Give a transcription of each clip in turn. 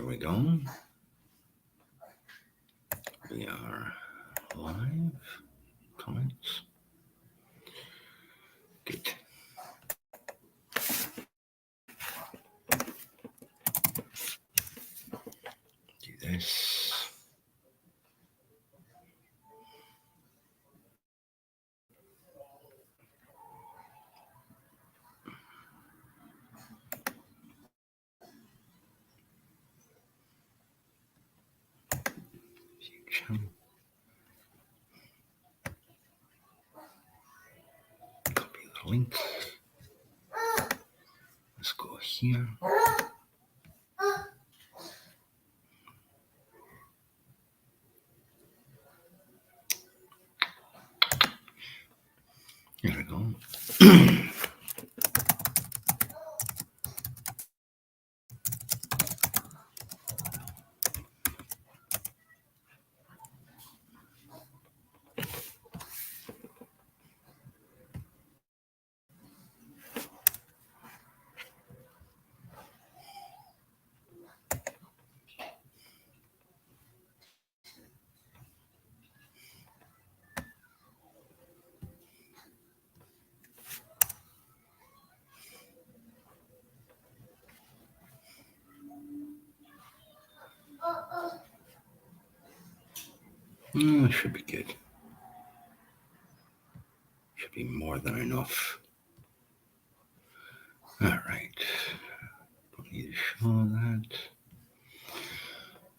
we go. We are live. Comments. Good. Do this. Copy the link. Let's go here. Here we go. Should be good. Should be more than enough. All right. Don't need to show that.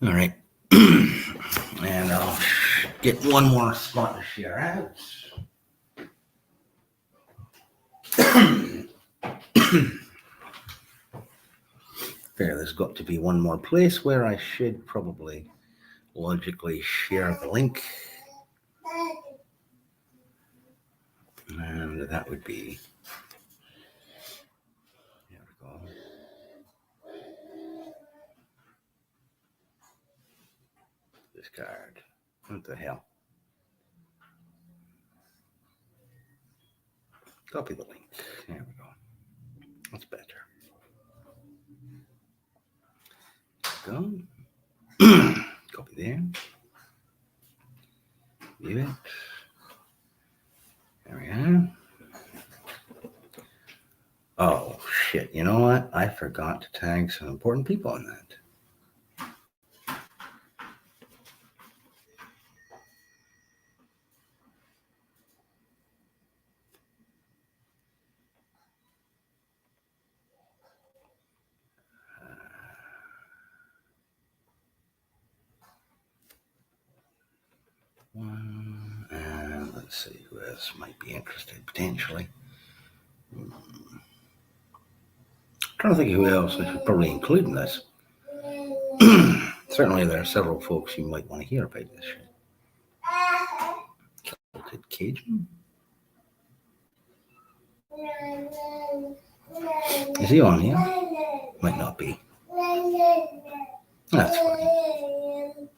All right. And I'll get one more spot to share out. There's got to be one more place where I should probably logically share the link. And that would be, there we go. This card. What the hell? Copy the link. There we go. That's better. Go. Copy there. View it. There we are. Oh, shit. You know what? I forgot to tag some important people on that. And let's see who else might be interested potentially. Trying to think of who else I should probably include in this. Certainly there are several folks you might want to hear about this shit. Salted Cajun? Is he on here? Might not be. That's fine.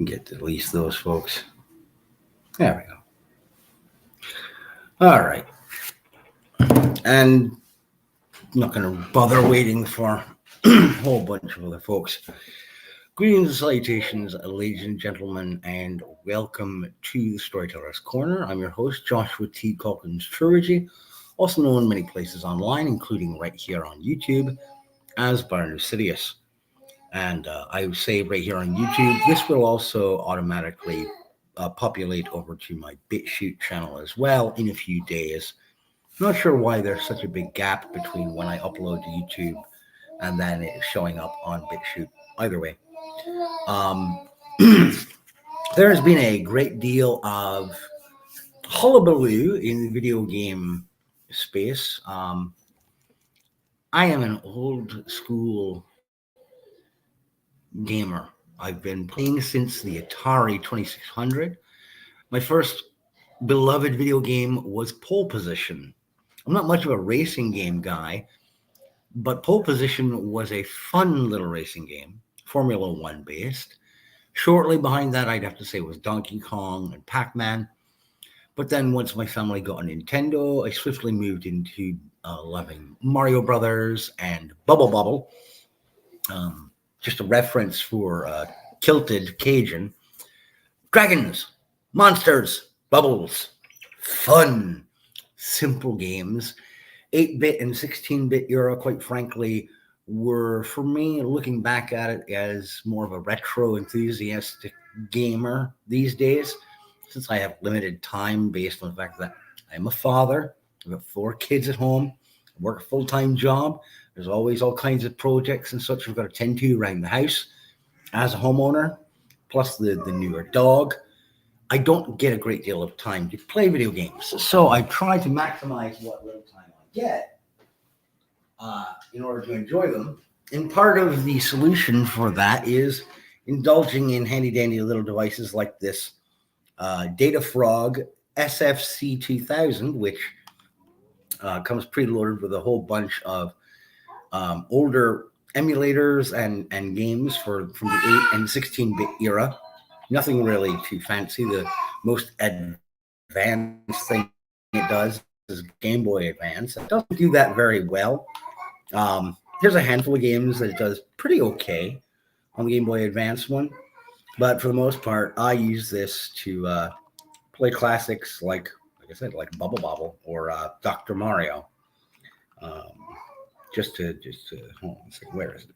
Get at least those folks. There we go. All right. And I'm not going to bother waiting for a whole bunch of other folks. Greetings and salutations, ladies and gentlemen, and welcome to the Storyteller's Corner. I'm your host, Joshua T. Calkins Trilogy, also known in many places online, including right here on YouTube as Barnus Sidious. And I would say right here on YouTube, this will also automatically populate over to my BitChute channel as well in a few days. Not sure why there's such a big gap between when I upload to YouTube and then it's showing up on BitChute. Either way. There has been a great deal of hullabaloo in the video game space. I am an old school gamer. I've been playing since the Atari 2600. My first beloved video game was Pole Position. I'm not much of a racing game guy, but Pole Position was a fun little racing game, Formula One based. Shortly behind that, I'd have to say, was Donkey Kong and Pac-Man. But then once my family got a Nintendo, I swiftly moved into loving Mario Brothers and Bubble Bobble. Just a reference for Kilted Cajun. Dragons, monsters, bubbles, fun, simple games. 8-bit and 16-bit era, quite frankly, were, for me, looking back at it as more of a retro enthusiastic gamer these days, since I have limited time based on the fact that I'm a father. I've got 4 kids at home, I work a full-time job. There's always all kinds of projects and such we've got to tend to around the house as a homeowner, plus the newer dog. I don't get a great deal of time to play video games. So I try to maximize what little time I get in order to enjoy them. And part of the solution for that is indulging in handy-dandy little devices like this Data Frog SFC 2000, which comes preloaded with a whole bunch of older emulators and games from the 8 and 16-bit era. Nothing really too fancy. The most advanced thing it does is Game Boy Advance. It doesn't do that very well. There's a handful of games that it does pretty okay on the Game Boy Advance one. But for the most part, I use this to play classics like I said, like Bubble Bobble or Dr. Mario. Just to hold on a second. Where is it?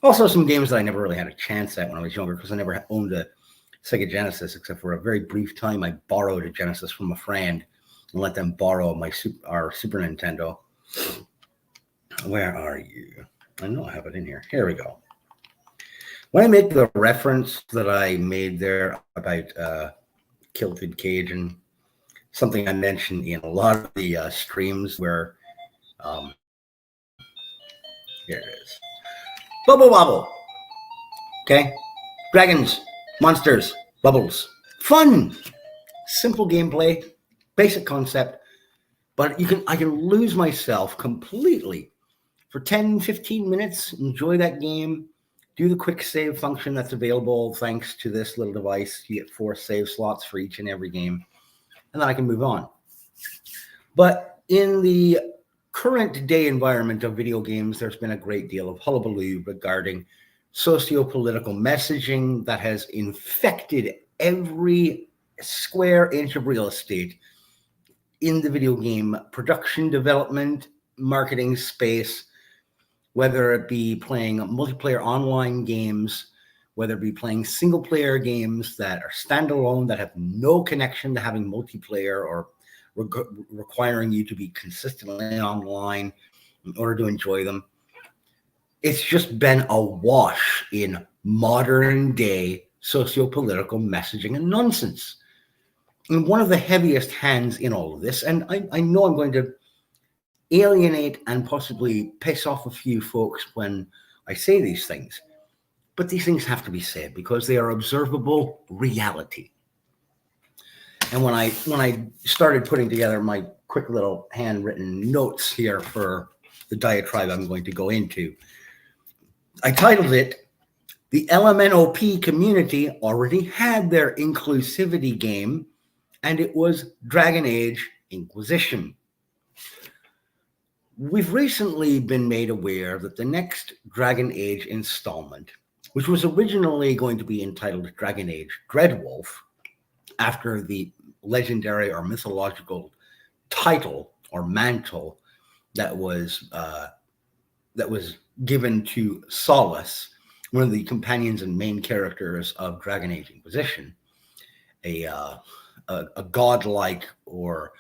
Also, some games that I never really had a chance at when I was younger because I never owned a Sega Genesis, except for a very brief time. I borrowed a Genesis from a friend and let them borrow our Super Nintendo. Where are you? I know I have it in here. Here we go. When I make the reference that I made there about Kilted Cajun, something I mentioned in a lot of the streams where, here it is. Bubble Bobble. Okay. Dragons, monsters, bubbles. Fun. Simple gameplay, basic concept, but I can lose myself completely for 10, 15 minutes, enjoy that game, do the quick save function that's available thanks to this little device. You get 4 save slots for each and every game, and then I can move on. But in the current day environment of video games, there's been a great deal of hullabaloo regarding socio-political messaging that has infected every square inch of real estate in the video game production, development, marketing space, whether it be playing multiplayer online games, whether it be playing single-player games that are standalone, that have no connection to having multiplayer or requiring you to be consistently online in order to enjoy them. It's just been awash in modern day socio-political messaging and nonsense. And one of the heaviest hands in all of this, and I know I'm going to alienate and possibly piss off a few folks when I say these things, but these things have to be said because they are observable reality. And when I started putting together my quick little handwritten notes here for the diatribe I'm going to go into, I titled it, "The LMNOP community already had their inclusivity game, and it was Dragon Age Inquisition." We've recently been made aware that the next Dragon Age installment, which was originally going to be entitled Dragon Age Dreadwolf, after the legendary or mythological title or mantle that was given to Solus, one of the companions and main characters of Dragon Age Inquisition, a godlike or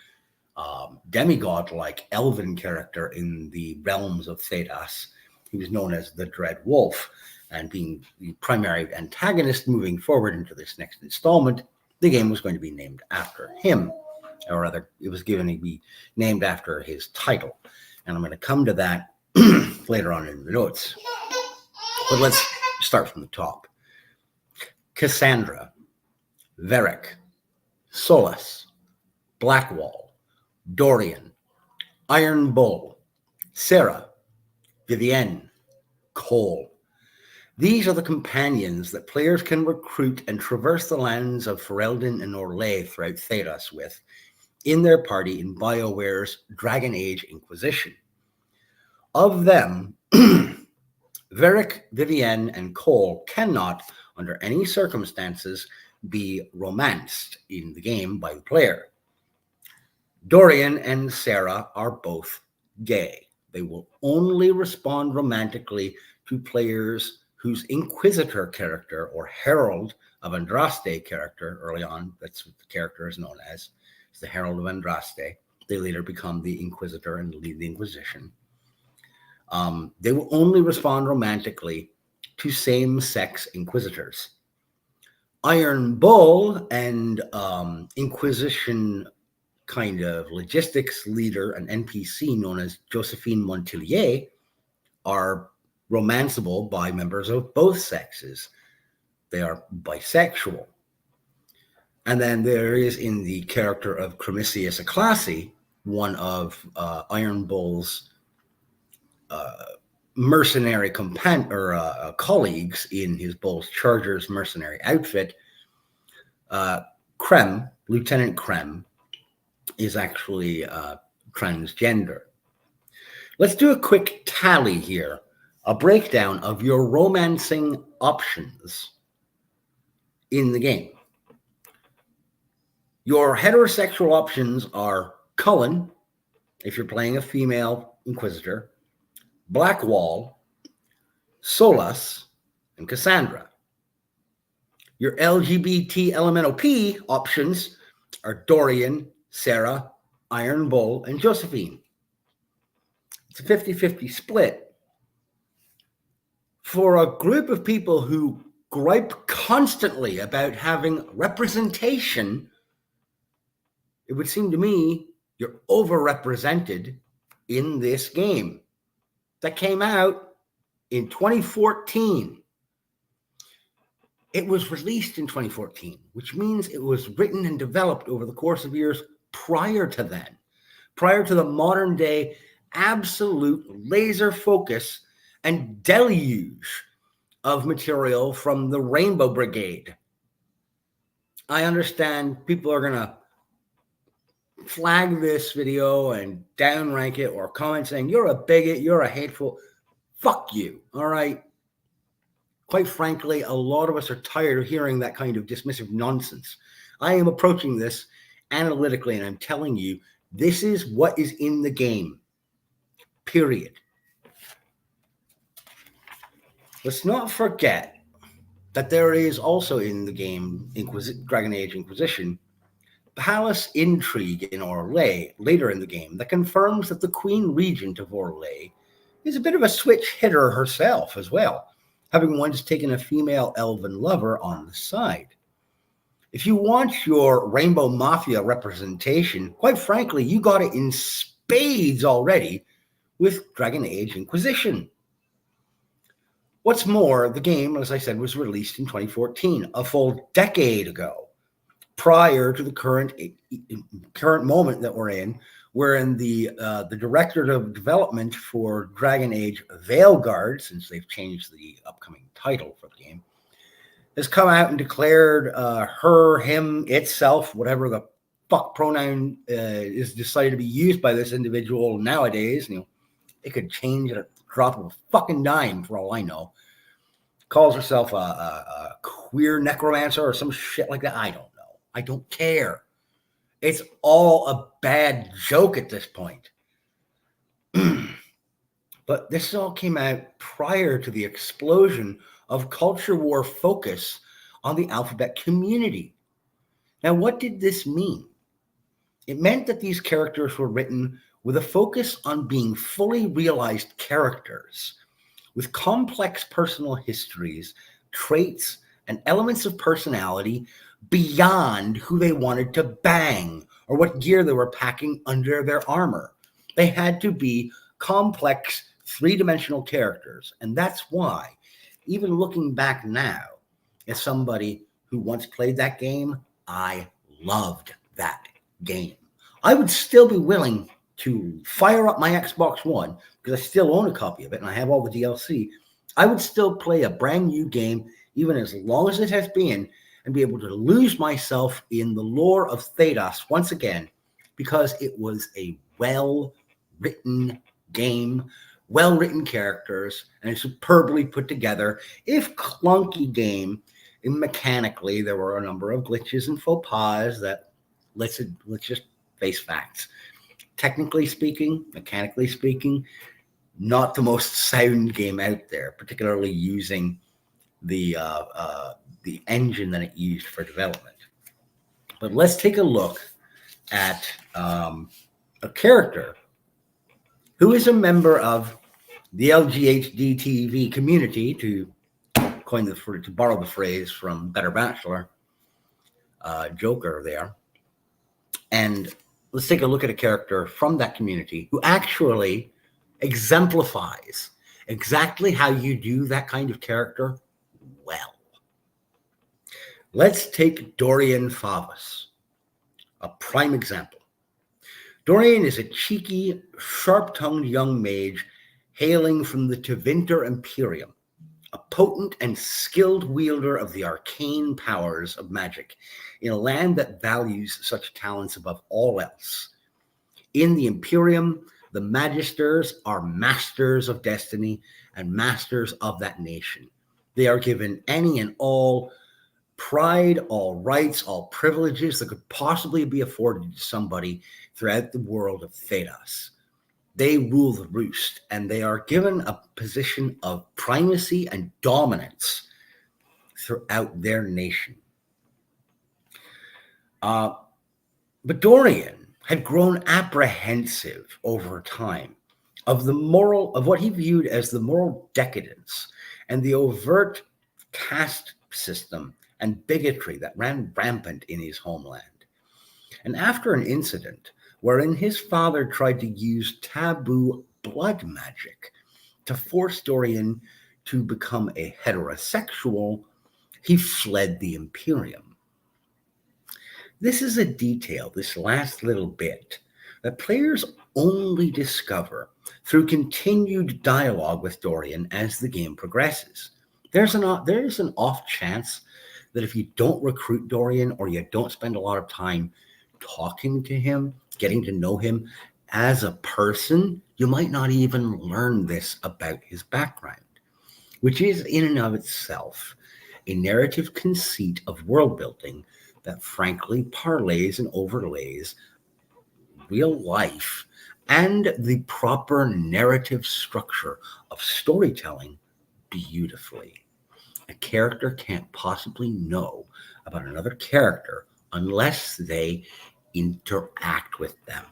demigod-like elven character in the realms of Thedas. He was known as the Dread Wolf, and being the primary antagonist moving forward into this next installment, the game was going to be named after him, or rather, it was given to be named after his title. And I'm going to come to that later on in the notes. But let's start from the top. Cassandra, Varric, Solus, Blackwall, Dorian, Iron Bull, Sarah, Vivienne, Cole. These are the companions that players can recruit and traverse the lands of Ferelden and Orlais throughout Thedas with in their party in Bioware's Dragon Age Inquisition. Of them, Varric, Vivienne, and Cole cannot, under any circumstances, be romanced in the game by the player. Dorian and Sarah are both gay. They will only respond romantically to players whose Inquisitor character or Herald of Andraste character early on, that's what the character is known as, it's the Herald of Andraste. They later become the Inquisitor and lead the Inquisition. They will only respond romantically to same-sex Inquisitors. Iron Bull and Inquisition kind of logistics leader, an NPC known as Josephine Montillier, are romanceable by members of both sexes. They are bisexual. And then there is in the character of Cremisius Aclassi, one of Iron Bull's mercenary colleagues in his Bull's Chargers mercenary outfit, Lieutenant Krem, is actually transgender. Let's do a quick tally here, a breakdown of your romancing options in the game. Your heterosexual options are Cullen, if you're playing a female Inquisitor, Blackwall, Solas, and Cassandra. Your LGBT Elemental P options are Dorian, Sarah, Iron Bull, and Josephine. It's a 50-50 split. For a group of people who gripe constantly about having representation, it would seem to me you're overrepresented in this game that came out in 2014. It was released in 2014, which means it was written and developed over the course of years prior to then, prior to the modern day absolute laser focus and deluge of material from the Rainbow Brigade. I understand people are going to flag this video and downrank it or comment saying, you're a bigot, you're a hateful. Fuck you, all right? Quite frankly, a lot of us are tired of hearing that kind of dismissive nonsense. I am approaching this analytically, and I'm telling you, this is what is in the game, period. Let's not forget that there is also in the game, Dragon Age Inquisition, palace intrigue in Orlais later in the game that confirms that the Queen Regent of Orlais is a bit of a switch hitter herself as well, having once taken a female elven lover on the side. If you want your Rainbow Mafia representation, quite frankly, you got it in spades already with Dragon Age Inquisition. What's more, the game, as I said, was released in 2014, a full decade ago, prior to the current moment that we're in, wherein the director of development for Dragon Age Veilguard, since they've changed the upcoming title for the game, has come out and declared her, him, itself, whatever the fuck pronoun is decided to be used by this individual nowadays. You know, it could change at a drop of a fucking dime for all I know. Calls herself a queer necromancer or some shit like that. I don't know. I don't care. It's all a bad joke at this point. But this all came out prior to the explosion of culture war focus on the alphabet community. Now, what did this mean? It meant that these characters were written with a focus on being fully realized characters with complex personal histories, traits, and elements of personality beyond who they wanted to bang or what gear they were packing under their armor. They had to be complex, three-dimensional characters. And that's why, even looking back now, as somebody who once played that game, I loved that game. I would still be willing to fire up my Xbox One, because I still own a copy of it and I have all the DLC. I would still play a brand new game, even as long as it has been, and be able to lose myself in the lore of Thedas once again because it was a well-written game, well-written characters, and superbly put together, if clunky game. And mechanically, there were a number of glitches and faux pas that let's just face facts. Technically speaking, mechanically speaking, not the most sound game out there, particularly using the engine that it used for development. But let's take a look at a character who is a member of the LGHDTV community, to borrow the phrase from Better Bachelor, Joker there. And let's take a look at a character from that community who actually exemplifies exactly how you do that kind of character well. Let's take Dorian Favas, a prime example. Dorian is a cheeky, sharp-tongued young mage hailing from the Tevinter Imperium, a potent and skilled wielder of the arcane powers of magic in a land that values such talents above all else. In the Imperium, the Magisters are masters of destiny and masters of that nation. They are given any and all pride, all rights, all privileges that could possibly be afforded to somebody throughout the world of Thedas. They rule the roost, and they are given a position of primacy and dominance throughout their nation. But Dorian had grown apprehensive over time of what he viewed as the moral decadence and the overt caste system and bigotry that ran rampant in his homeland. And after an incident wherein his father tried to use taboo blood magic to force Dorian to become a heterosexual, he fled the Imperium. This is a detail, this last little bit, that players only discover through continued dialogue with Dorian as the game progresses. There's an off chance that if you don't recruit Dorian or you don't spend a lot of time talking to him, getting to know him as a person, you might not even learn this about his background, which is in and of itself a narrative conceit of world building that frankly parlays and overlays real life and the proper narrative structure of storytelling beautifully. A character can't possibly know about another character unless they interact with them.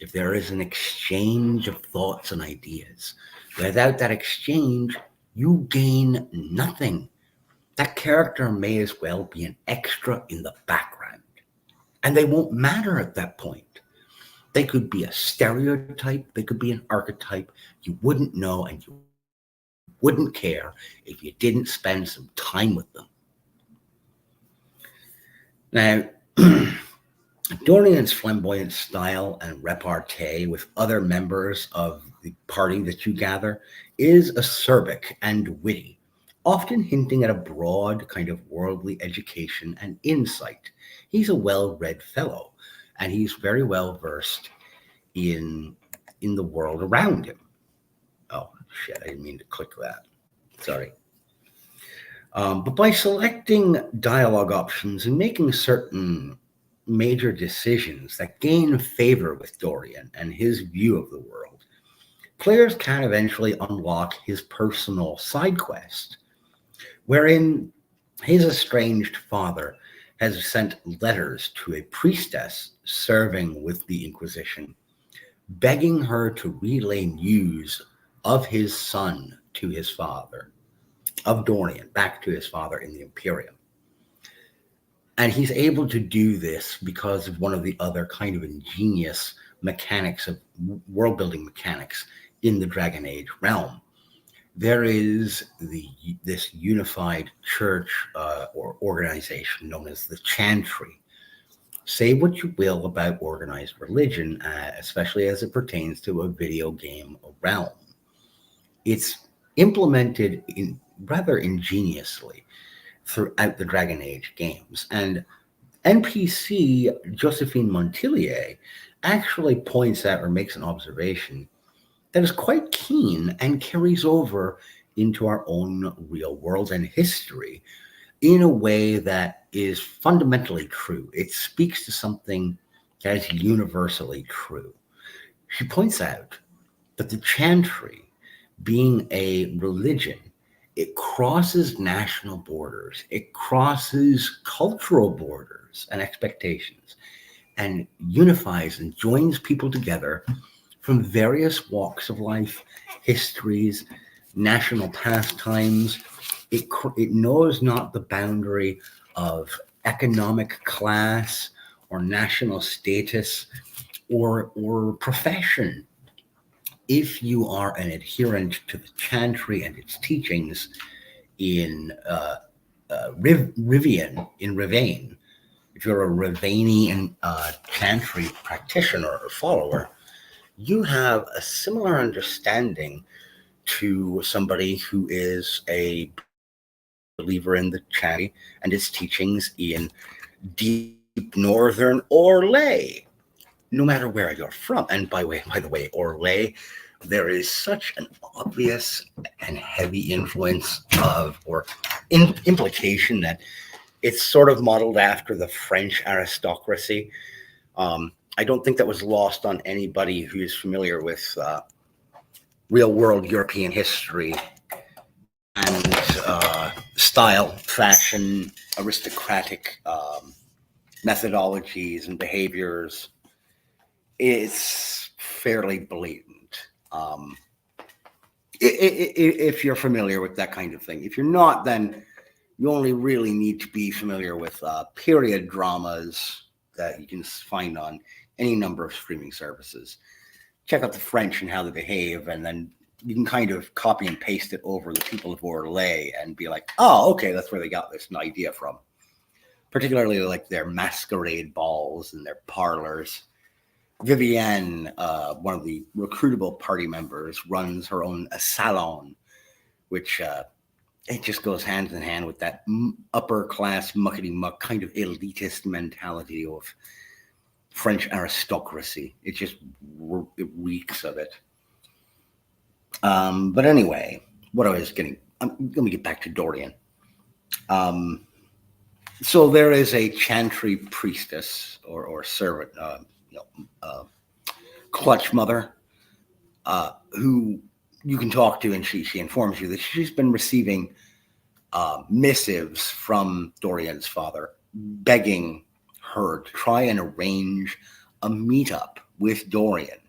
If there is an exchange of thoughts and ideas, without that exchange, you gain nothing. That character may as well be an extra in the background, and they won't matter at that point. They could be a stereotype, they could be an archetype. You wouldn't know and you wouldn't care if you didn't spend some time with them. Now, Dorian's flamboyant style and repartee with other members of the party that you gather is acerbic and witty, often hinting at a broad kind of worldly education and insight. He's a well-read fellow, and he's very well versed in the world around him. Oh, shit, I didn't mean to click that. Sorry. But by selecting dialogue options and making certain major decisions that gain favor with Dorian and his view of the world, players can eventually unlock his personal side quest, wherein his estranged father has sent letters to a priestess serving with the Inquisition, begging her to relay news of his son to his father, of Dorian, back to his father in the Imperium. And he's able to do this because of one of the other kind of ingenious mechanics of world-building mechanics in the Dragon Age realm. There is this unified church or organization known as the Chantry. Say what you will about organized religion, especially as it pertains to a video game realm. It's implemented rather ingeniously throughout the Dragon Age games. And NPC Josephine Montillier actually points out or makes an observation that is quite keen and carries over into our own real world and history in a way that is fundamentally true. It speaks to something that is universally true. She points out that the chantry, being a religion, it crosses national borders, it crosses cultural borders and expectations, and unifies and joins people together from various walks of life, histories, national pastimes. It knows not the boundary of economic class or national status or profession. If you are an adherent to the chantry and its teachings in Rivian, in Rivain, if you're a Ravanian chantry practitioner or follower, you have a similar understanding to somebody who is a believer in the chantry and its teachings in deep northern Orlais, no matter where you're from. And by the way, Orlais, there is such an obvious and heavy influence of, or implication that it's sort of modeled after the French aristocracy. I don't think that was lost on anybody who is familiar with real world European history and style, fashion, aristocratic methodologies and behaviors. It's fairly blatant. If you're familiar with that kind of thing. If you're not, then you only really need to be familiar with period dramas that you can find on any number of streaming services. Check out the French and how they behave, and then you can kind of copy and paste it over the people of Orlais and be like, oh, okay, that's where they got this idea from. Particularly like their masquerade balls and their parlors. Vivienne, one of the recruitable party members, runs her own salon, which it just goes hand in hand with that upper class muckety muck kind of elitist mentality of French aristocracy. It reeks of it. But anyway, what I was getting, let me get back to Dorian. So there is a chantry priestess or servant, clutch mother, who you can talk to, and she informs you that she's been receiving missives from Dorian's father, begging her to try and arrange a meetup with Dorian.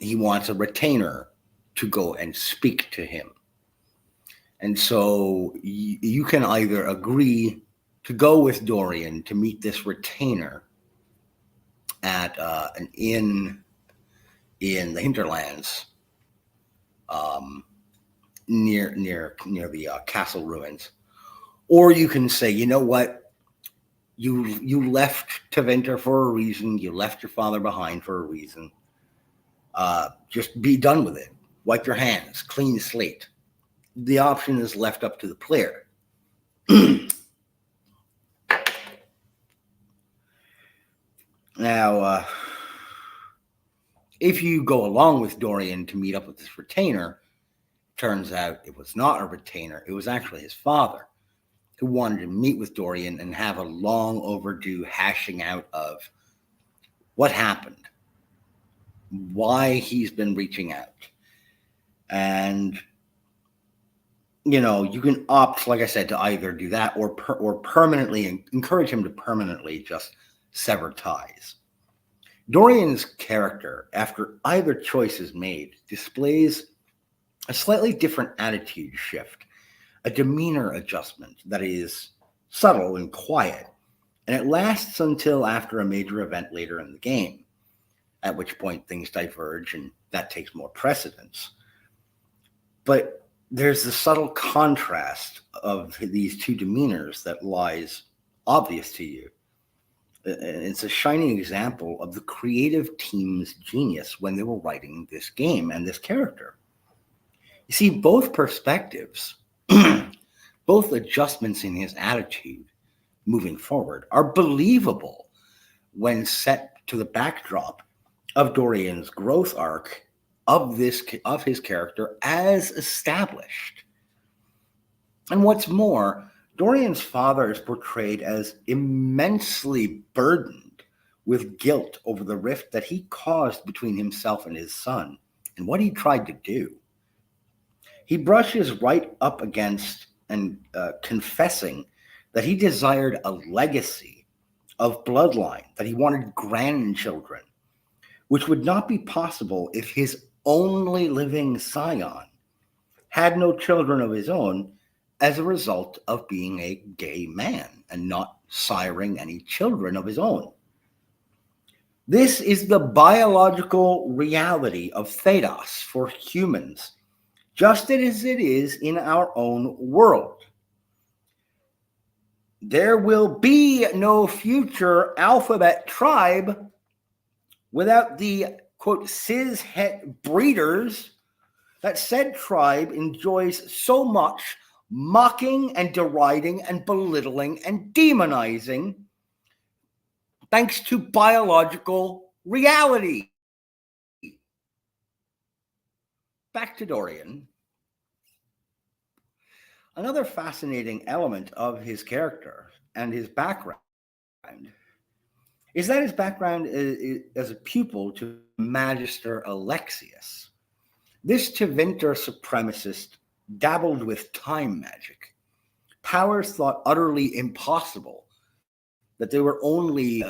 He wants a retainer to go and speak to him. And so you can either agree to go with Dorian to meet this retainer at an inn in the hinterlands, near the castle ruins, or you can say, you know what, you left Tevinter for a reason. You left your father behind for a reason. Just be done with it. Wipe your hands, clean slate. The option is left up to the player. Now, if you go along with Dorian to meet up with this retainer, turns out it was not a retainer. It was actually his father who wanted to meet with Dorian and have a long overdue hashing out of what happened, why he's been reaching out. And, you can opt, like I said, to either do that or permanently encourage him to permanently just sever ties. Dorian's character, after either choice is made, displays a slightly different attitude shift, a demeanor adjustment that is subtle and quiet, and it lasts until after a major event later in the game, at which point things diverge and that takes more precedence. But there's the subtle contrast of these two demeanors that lies obvious to you. It's a shining example of the creative team's genius when they were writing this game and this character. You see, both perspectives, both adjustments in his attitude moving forward are believable when set to the backdrop of Dorian's growth arc of his character as established. And what's more, Dorian's father is portrayed as immensely burdened with guilt over the rift that he caused between himself and his son and what he tried to do. He brushes right up against and confessing that he desired a legacy of bloodline, that he wanted grandchildren, which would not be possible if his only living scion had no children of his own as a result of being a gay man and not siring any children of his own. This is the biological reality of Thedos for humans, just as it is in our own world. There will be no future alphabet tribe without the, quote, cis-het breeders that said tribe enjoys so much mocking and deriding and belittling and demonizing thanks to biological reality. Back to Dorian. Another fascinating element of his character and his background is that his background is as a pupil to Magister Alexius. This Tevinter supremacist dabbled with time magic, powers thought utterly impossible, that they were only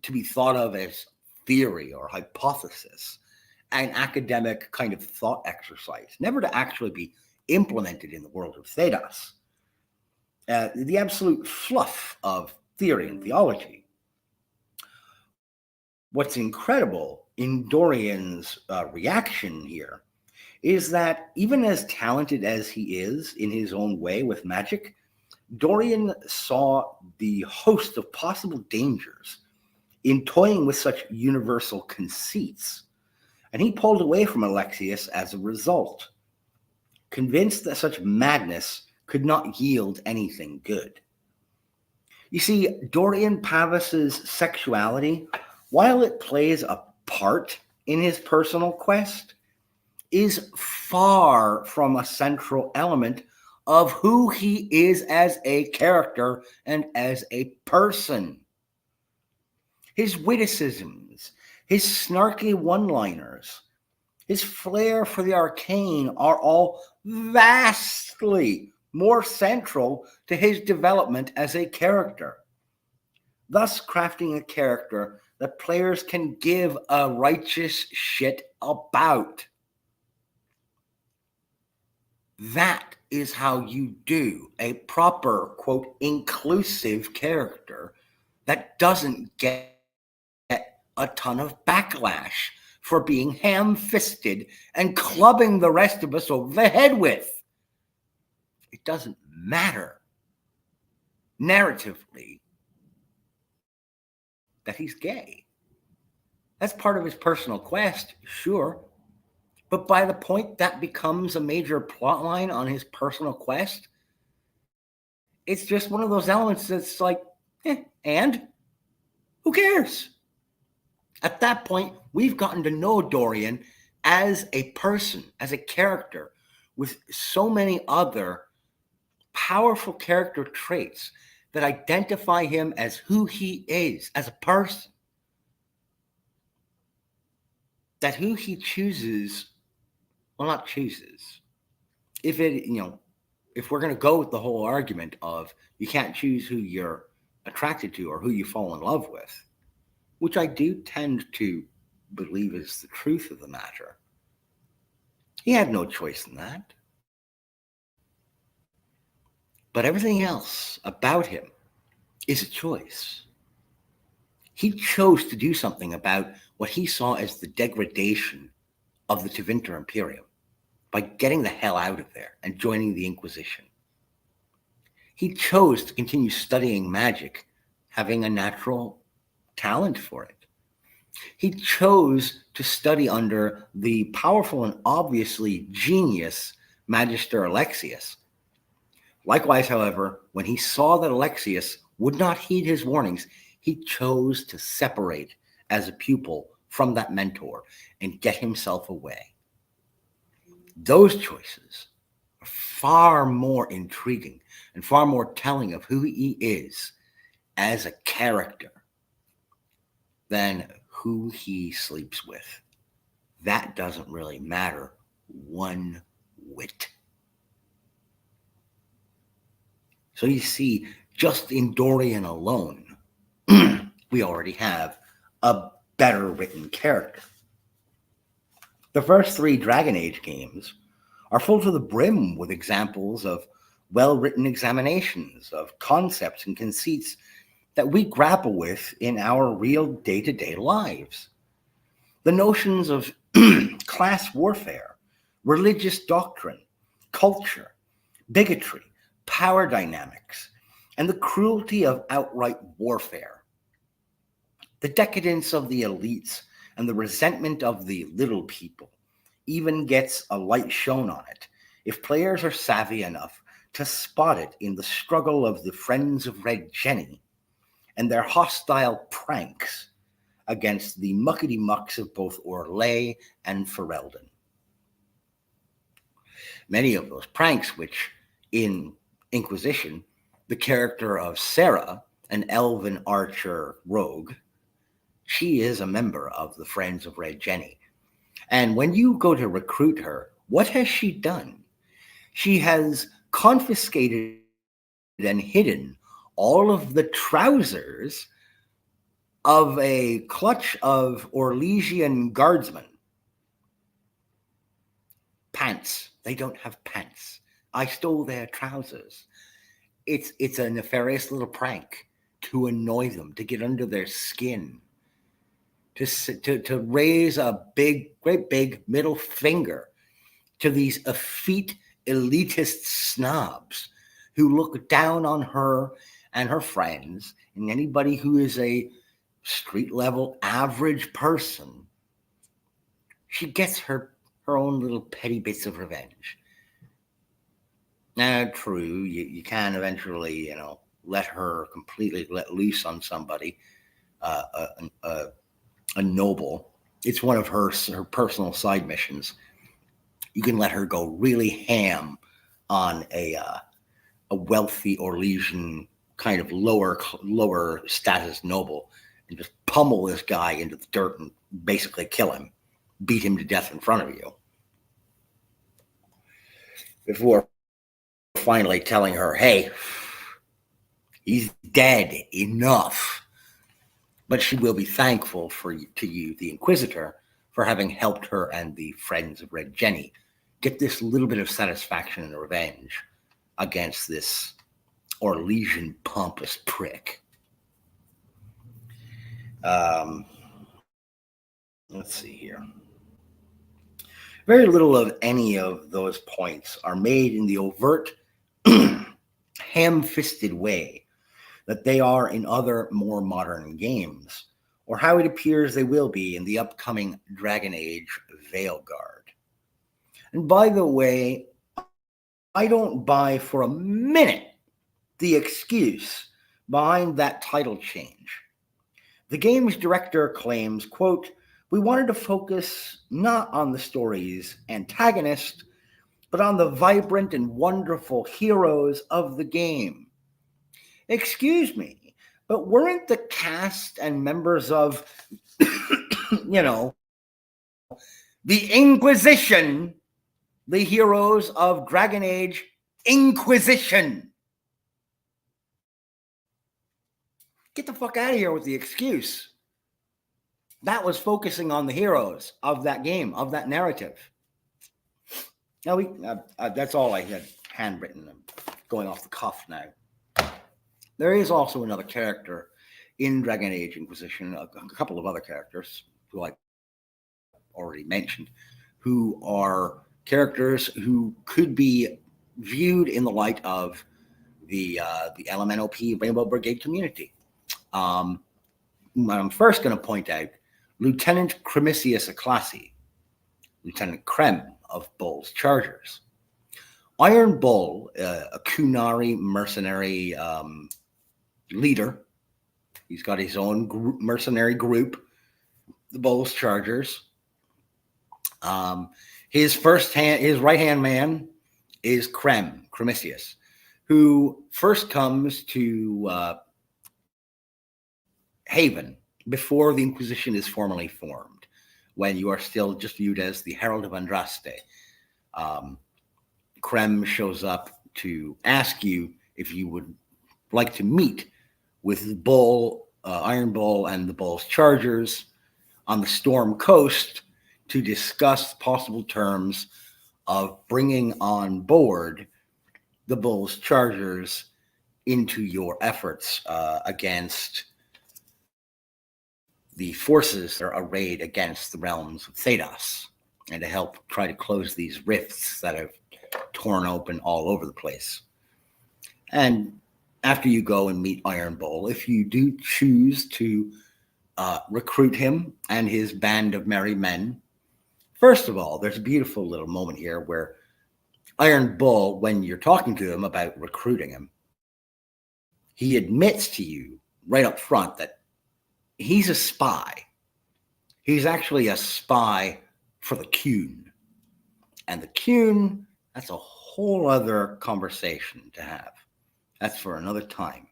to be thought of as theory or hypothesis, an academic kind of thought exercise, never to actually be implemented in the world of Thedos. The absolute fluff of theory and theology. What's incredible in Dorian's reaction here is that even as talented as he is in his own way with magic, Dorian saw the host of possible dangers in toying with such universal conceits, and he pulled away from Alexius as a result, convinced that such madness could not yield anything good. You see, Dorian Pavis's sexuality, while it plays a part in his personal quest, is far from a central element of who he is as a character and as a person. His witticisms, his snarky one-liners, his flair for the arcane are all vastly more central to his development as a character, thus crafting a character that players can give a righteous shit about. That is how you do a proper, quote, inclusive character that doesn't get a ton of backlash for being ham-fisted and clubbing the rest of us over the head with. It doesn't matter narratively that he's gay. That's part of his personal quest, sure. But by the point that becomes a major plotline on his personal quest, it's just one of those elements that's like, and who cares? At that point, we've gotten to know Dorian as a person, as a character, with so many other powerful character traits that identify him as who he is, as a person. That who he chooses, well, not chooses. If we're going to go with the whole argument of you can't choose who you're attracted to or who you fall in love with, which I do tend to believe is the truth of the matter, he had no choice in that. But everything else about him is a choice. He chose to do something about what he saw as the degradation of the Tevinter Imperium by getting the hell out of there and joining the Inquisition. He chose to continue studying magic, having a natural talent for it. He chose to study under the powerful and obviously genius Magister Alexius. Likewise, however, when he saw that Alexius would not heed his warnings, he chose to separate as a pupil from that mentor and get himself away. Those choices are far more intriguing and far more telling of who he is as a character than who he sleeps with. That doesn't really matter one whit. So you see, just in Dorian alone, we already have a better written character. The first 3 Dragon Age games are full to the brim with examples of well-written examinations of concepts and conceits that we grapple with in our real day-to-day lives. The notions of class warfare, religious doctrine, culture, bigotry, power dynamics, and the cruelty of outright warfare. The decadence of the elites and the resentment of the little people even gets a light shown on it if players are savvy enough to spot it in the struggle of the Friends of Red Jenny and their hostile pranks against the muckety-mucks of both Orlais and Ferelden. Many of those pranks, which in Inquisition, the character of Sarah, an elven archer rogue, she is a member of the Friends of Red Jenny. And when you go to recruit her, what has she done? She has confiscated and hidden all of the trousers of a clutch of Orlesian guardsmen. Pants. They don't have pants. I stole their trousers. It's a nefarious little prank to annoy them, to get under their skin, to raise a great big middle finger to these effete elitist snobs who look down on her and her friends and anybody who is a street level average person. She gets her own little petty bits of revenge. Now, true, you can eventually, let her completely let loose on somebody, a noble. It's one of her personal side missions. You can let her go really ham on a wealthy Orlesian kind of lower status noble and just pummel this guy into the dirt and basically kill him, beat him to death in front of you. Before finally telling her, hey, he's dead, enough. But she will be thankful to you, the Inquisitor, for having helped her and the Friends of Red Jenny get this little bit of satisfaction and revenge against this Orlesian pompous prick. Let's see here. Very little of any of those points are made in the overt, ham-fisted way that they are in other more modern games, or how it appears they will be in the upcoming Dragon Age Veilguard. And by the way, I don't buy for a minute the excuse behind that title change. The game's director claims, quote, "We wanted to focus not on the story's antagonist, but on the vibrant and wonderful heroes of the game." Excuse me, but weren't the cast and members of, the Inquisition the heroes of Dragon Age Inquisition? Get the fuck out of here with the excuse. That was focusing on the heroes of that game, of that narrative. Now, that's all I had handwritten. I'm going off the cuff now. There is also another character in Dragon Age Inquisition, a couple of other characters who I already mentioned, who are characters who could be viewed in the light of the LMNOP Rainbow Brigade community. I'm first going to point out Lieutenant Cremisius Aclassi, Lieutenant Krem of Bull's Chargers. Iron Bull, a Kunari mercenary leader, He's got his own mercenary group, the Bulls Chargers. His right hand man is Cremisius, who first comes to Haven before the Inquisition is formally formed, when you are still just viewed as the Herald of Andraste. Krem shows up to ask you if you would like to meet with Iron Bull and the Bull's Chargers on the Storm Coast to discuss possible terms of bringing on board the Bull's Chargers into your efforts against the forces that are arrayed against the realms of Thedas, and to help try to close these rifts that have torn open all over the place. And after you go and meet Iron Bull, if you do choose to recruit him and his band of merry men, first of all, there's a beautiful little moment here where Iron Bull, when you're talking to him about recruiting him, he admits to you right up front that he's a spy. He's actually a spy for the Qun. And the Qun, that's a whole other conversation to have. That's for another time.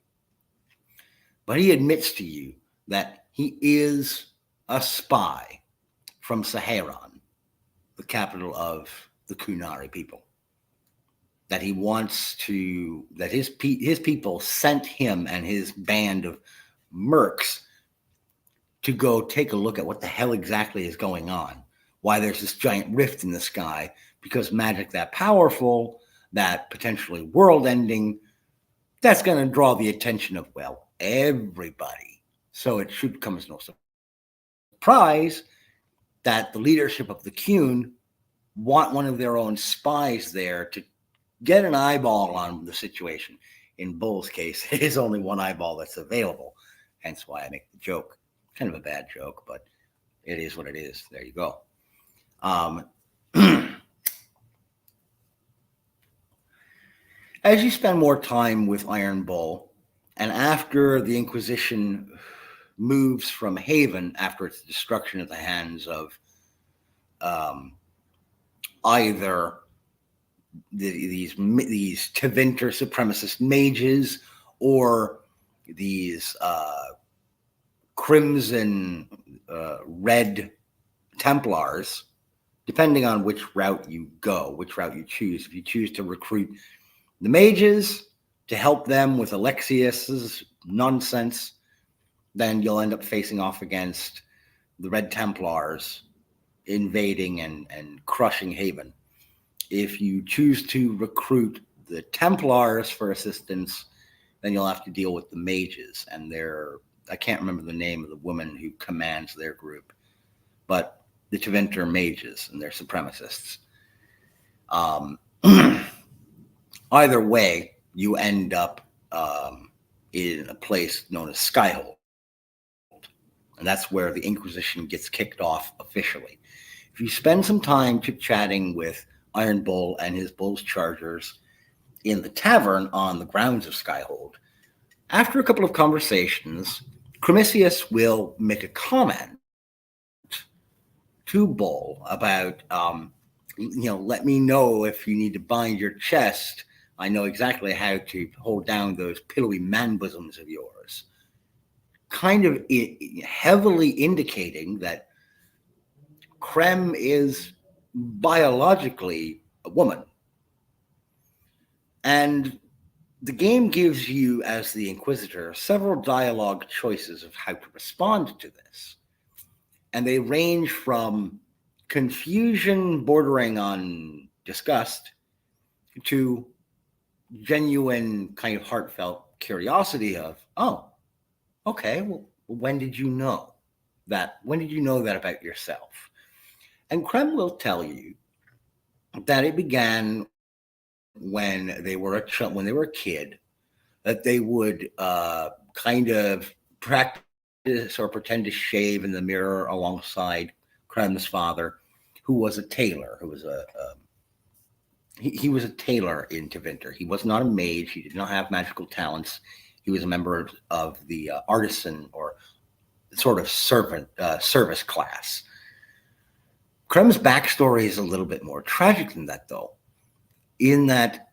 But he admits to you that he is a spy from Saharan, the capital of the Kunari people. That he wants to, that his people sent him and his band of mercs to go take a look at what the hell exactly is going on. Why there's this giant rift in the sky, because magic that powerful, that potentially world-ending, that's going to draw the attention of, well, everybody. So it should come as no surprise that the leadership of the Qun want one of their own spies there to get an eyeball on the situation. In Bull's case, it is only one eyeball that's available, hence why I make the joke. Kind of a bad joke, but it is what it is. There you go. As you spend more time with Iron Bull, and after the Inquisition moves from Haven after its destruction at the hands of either these Tevinter supremacist mages or these crimson red Templars, depending on which route you go, which route you choose. If you choose to recruit the mages to help them with Alexius's nonsense, then you'll end up facing off against the Red Templars invading and crushing Haven. If you choose to recruit the Templars for assistance, then you'll have to deal with the mages and I can't remember the name of the woman who commands their group, but the Tevinter mages and their supremacists. Either way, you end up in a place known as Skyhold. And that's where the Inquisition gets kicked off officially. If you spend some time chit-chatting with Iron Bull and his Bull's Chargers in the tavern on the grounds of Skyhold, after a couple of conversations, Cremisius will make a comment to Bull about, let me know if you need to bind your chest. I know exactly how to hold down those pillowy man bosoms of yours. Kind of heavily indicating that Krem is biologically a woman. And the game gives you, as the Inquisitor, several dialogue choices of how to respond to this. And they range from confusion bordering on disgust to genuine kind of heartfelt curiosity of, oh, okay, well, when did you know that? When did you know that about yourself? And Krem will tell you that it began when they were a kid, that they would kind of practice or pretend to shave in the mirror alongside Krem's father, who was a tailor, he was a tailor in Tevinter. He was not a mage. He did not have magical talents. He was a member of the artisan or sort of service class. Krem's backstory is a little bit more tragic than that, though, in that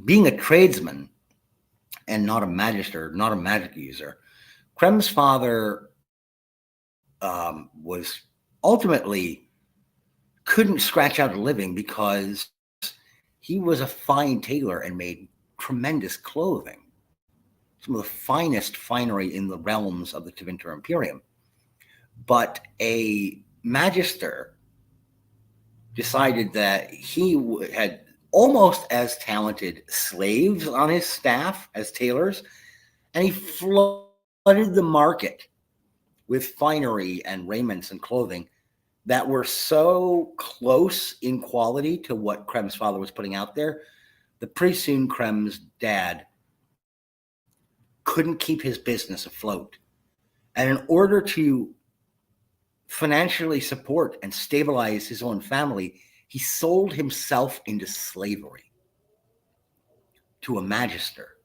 being a tradesman and not a magister, not a magic user, Krem's father was ultimately couldn't scratch out a living because he was a fine tailor and made tremendous clothing, some of the finest finery in the realms of the Tevinter Imperium. But a magister decided that he had almost as talented slaves on his staff as tailors, and he flooded the market with finery and raiments and clothing that were so close in quality to what Krem's father was putting out there that pretty soon Krem's dad couldn't keep his business afloat. And in order to financially support and stabilize his own family, he sold himself into slavery to a magister.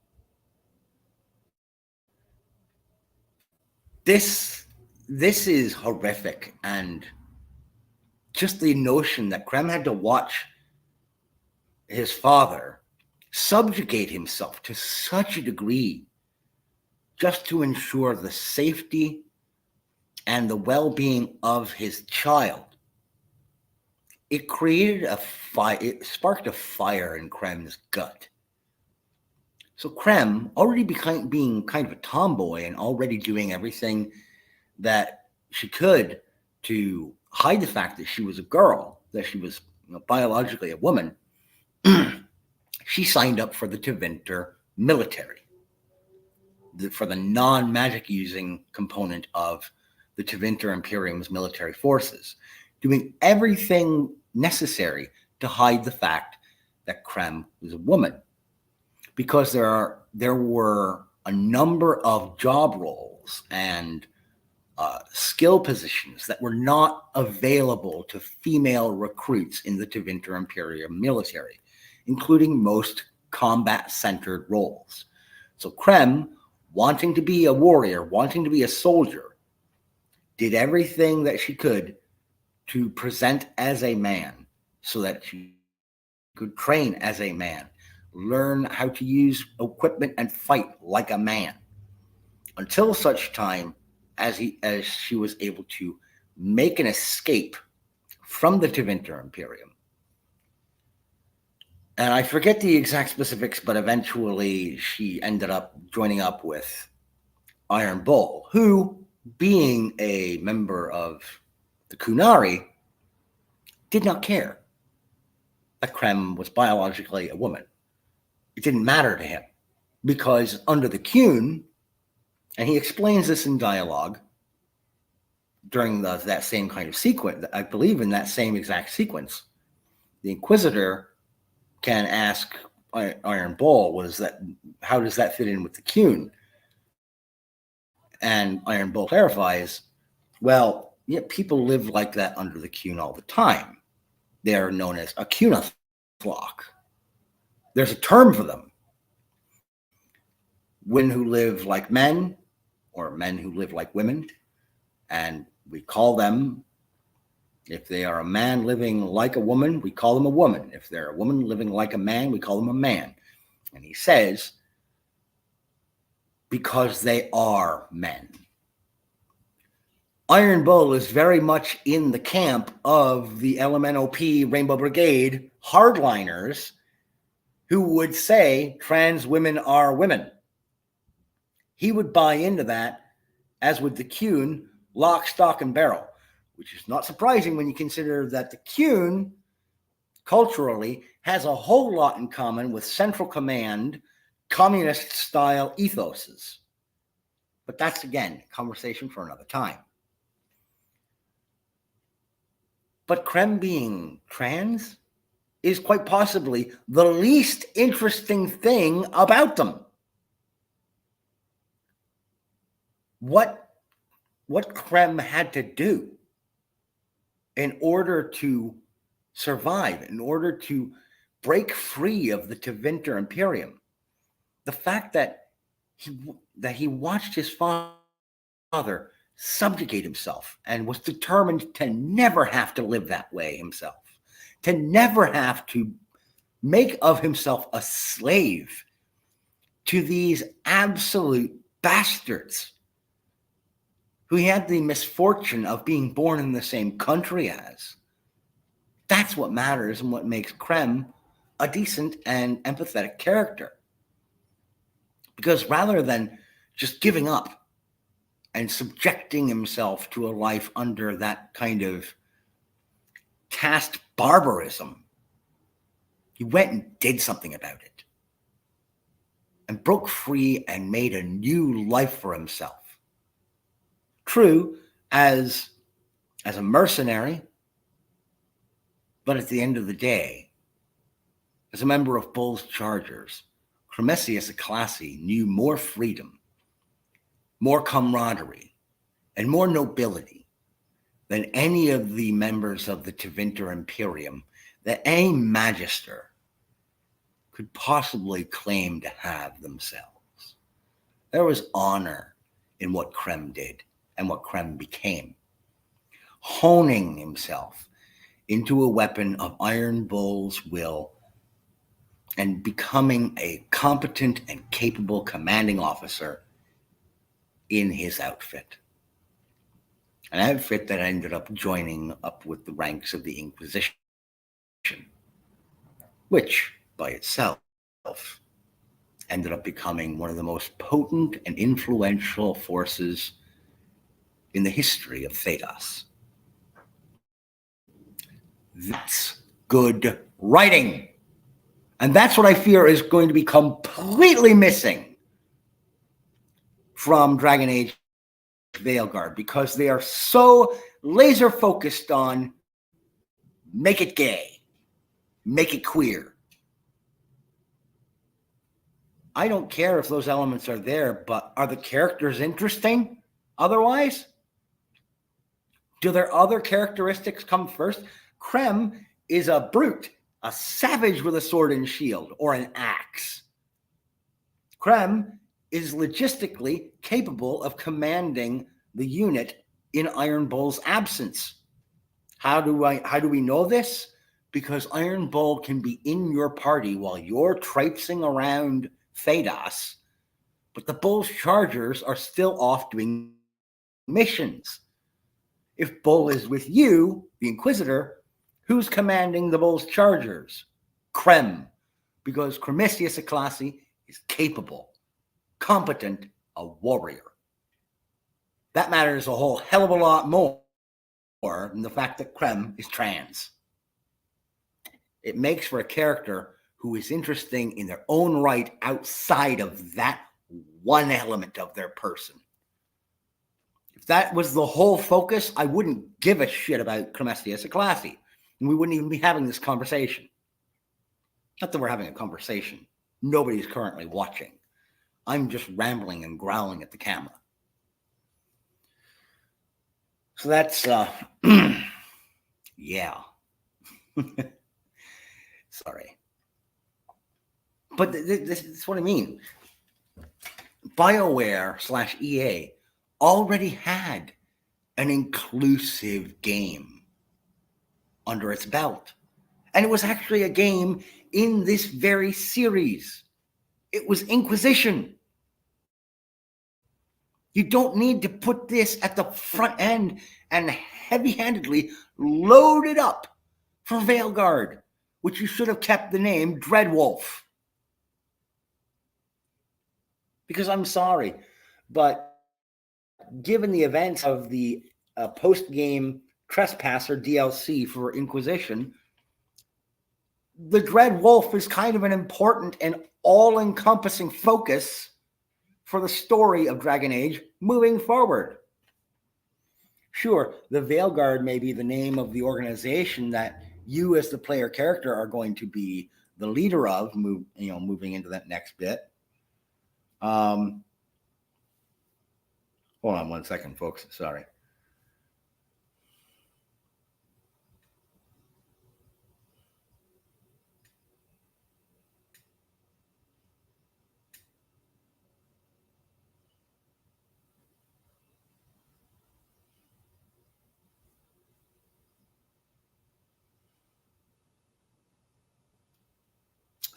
This is horrific, and just the notion that Krem had to watch his father subjugate himself to such a degree just to ensure the safety and the well-being of his child. It created a fire, it sparked a fire in Krem's gut. So Krem, already being kind of a tomboy and already doing everything that she could to hide the fact that she was a girl, that she was biologically a woman, she signed up for the Tevinter military, for the non-magic using component of the Tevinter Imperium's military forces, doing everything necessary to hide the fact that Krem was a woman. Because there were a number of job roles and skill positions that were not available to female recruits in the Tevinter Imperium military, including most combat-centered roles. So Krem, wanting to be a warrior, wanting to be a soldier, did everything that she could to present as a man so that she could train as a man, learn how to use equipment and fight like a man, until such time as she was able to make an escape from the Tevinter Imperium. And I forget the exact specifics, but eventually she ended up joining up with Iron Bull, who, being a member of the Kunari, did not care that Krem was biologically a woman. It didn't matter to him, because under the Kun, and he explains this in dialogue during that same kind of sequence, I believe in that same exact sequence, the Inquisitor can ask Iron Bull, how does that fit in with the Kun? And Iron Bull clarifies, well, yeah, people live like that under the Kun all the time. They're known as a Kunaflock. There's a term for them. Women who live like men, or men who live like women, and we call them, if they are a man living like a woman, we call them a woman. If they're a woman living like a man, we call them a man. And he says, because they are men. Iron Bull is very much in the camp of the LMNOP Rainbow Brigade hardliners who would say trans women are women. He would buy into that, as would the Kun, lock, stock, and barrel, which is not surprising when you consider that the Kun, culturally, has a whole lot in common with Central Command communist-style ethoses. But that's, again, a conversation for another time. But Krem being trans is quite possibly the least interesting thing about them. What Krem had to do in order to survive, in order to break free of the Tevinter Imperium, the fact that that he watched his father subjugate himself and was determined to never have to live that way himself, to never have to make of himself a slave to these absolute bastards who he had the misfortune of being born in the same country as. That's what matters and what makes Krem a decent and empathetic character. Because rather than just giving up and subjecting himself to a life under that kind of caste barbarism, he went and did something about it and broke free and made a new life for himself. True, as a mercenary, but at the end of the day, as a member of Bull's Chargers, Cremesius Aclassi knew more freedom, more camaraderie, and more nobility than any of the members of the Tevinter Imperium that any magister could possibly claim to have themselves. There was honor in what Krem did and what Krem became, honing himself into a weapon of Iron Bull's will and becoming a competent and capable commanding officer in his outfit. An outfit that ended up joining up with the ranks of the Inquisition, which by itself ended up becoming one of the most potent and influential forces in the history of Thedas. That's good writing. And that's what I fear is going to be completely missing from Dragon Age Veilguard, because they are so laser focused on make it gay, make it queer. I don't care if those elements are there, but are the characters interesting otherwise? Do their other characteristics come first? Krem is a brute, a savage with a sword and shield or an axe. Krem is logistically capable of commanding the unit in Iron Bull's absence. How do we know this? Because Iron Bull can be in your party while you're traipsing around Thedas, but the Bull's Chargers are still off doing missions. If Bull is with you, the Inquisitor, who's commanding the Bull's Chargers? Krem, because Cremesius Aclassi is capable, competent, a warrior. That matters a whole hell of a lot more than the fact that Krem is trans. It makes for a character who is interesting in their own right outside of that one element of their person. If that was the whole focus, I wouldn't give a shit about Cremesius Aclassi, and we wouldn't even be having this conversation. Not that we're having a conversation. Nobody's currently watching. I'm just rambling and growling at the camera. So that's, yeah. Sorry. But this is what I mean. Bioware / EA already had an inclusive game under its belt. And it was actually a game in this very series. It was Inquisition. You don't need to put this at the front end and heavy-handedly load it up for Veilguard, which you should have kept the name Dreadwolf. Because I'm sorry, but given the events of the post-game Trespasser DLC for Inquisition, the Dreadwolf is kind of an important and all-encompassing focus for the story of Dragon Age moving forward. Sure, the Veilguard may be the name of the organization that you as the player character are going to be the leader of, moving into that next bit. Hold on 1 second, folks. Sorry.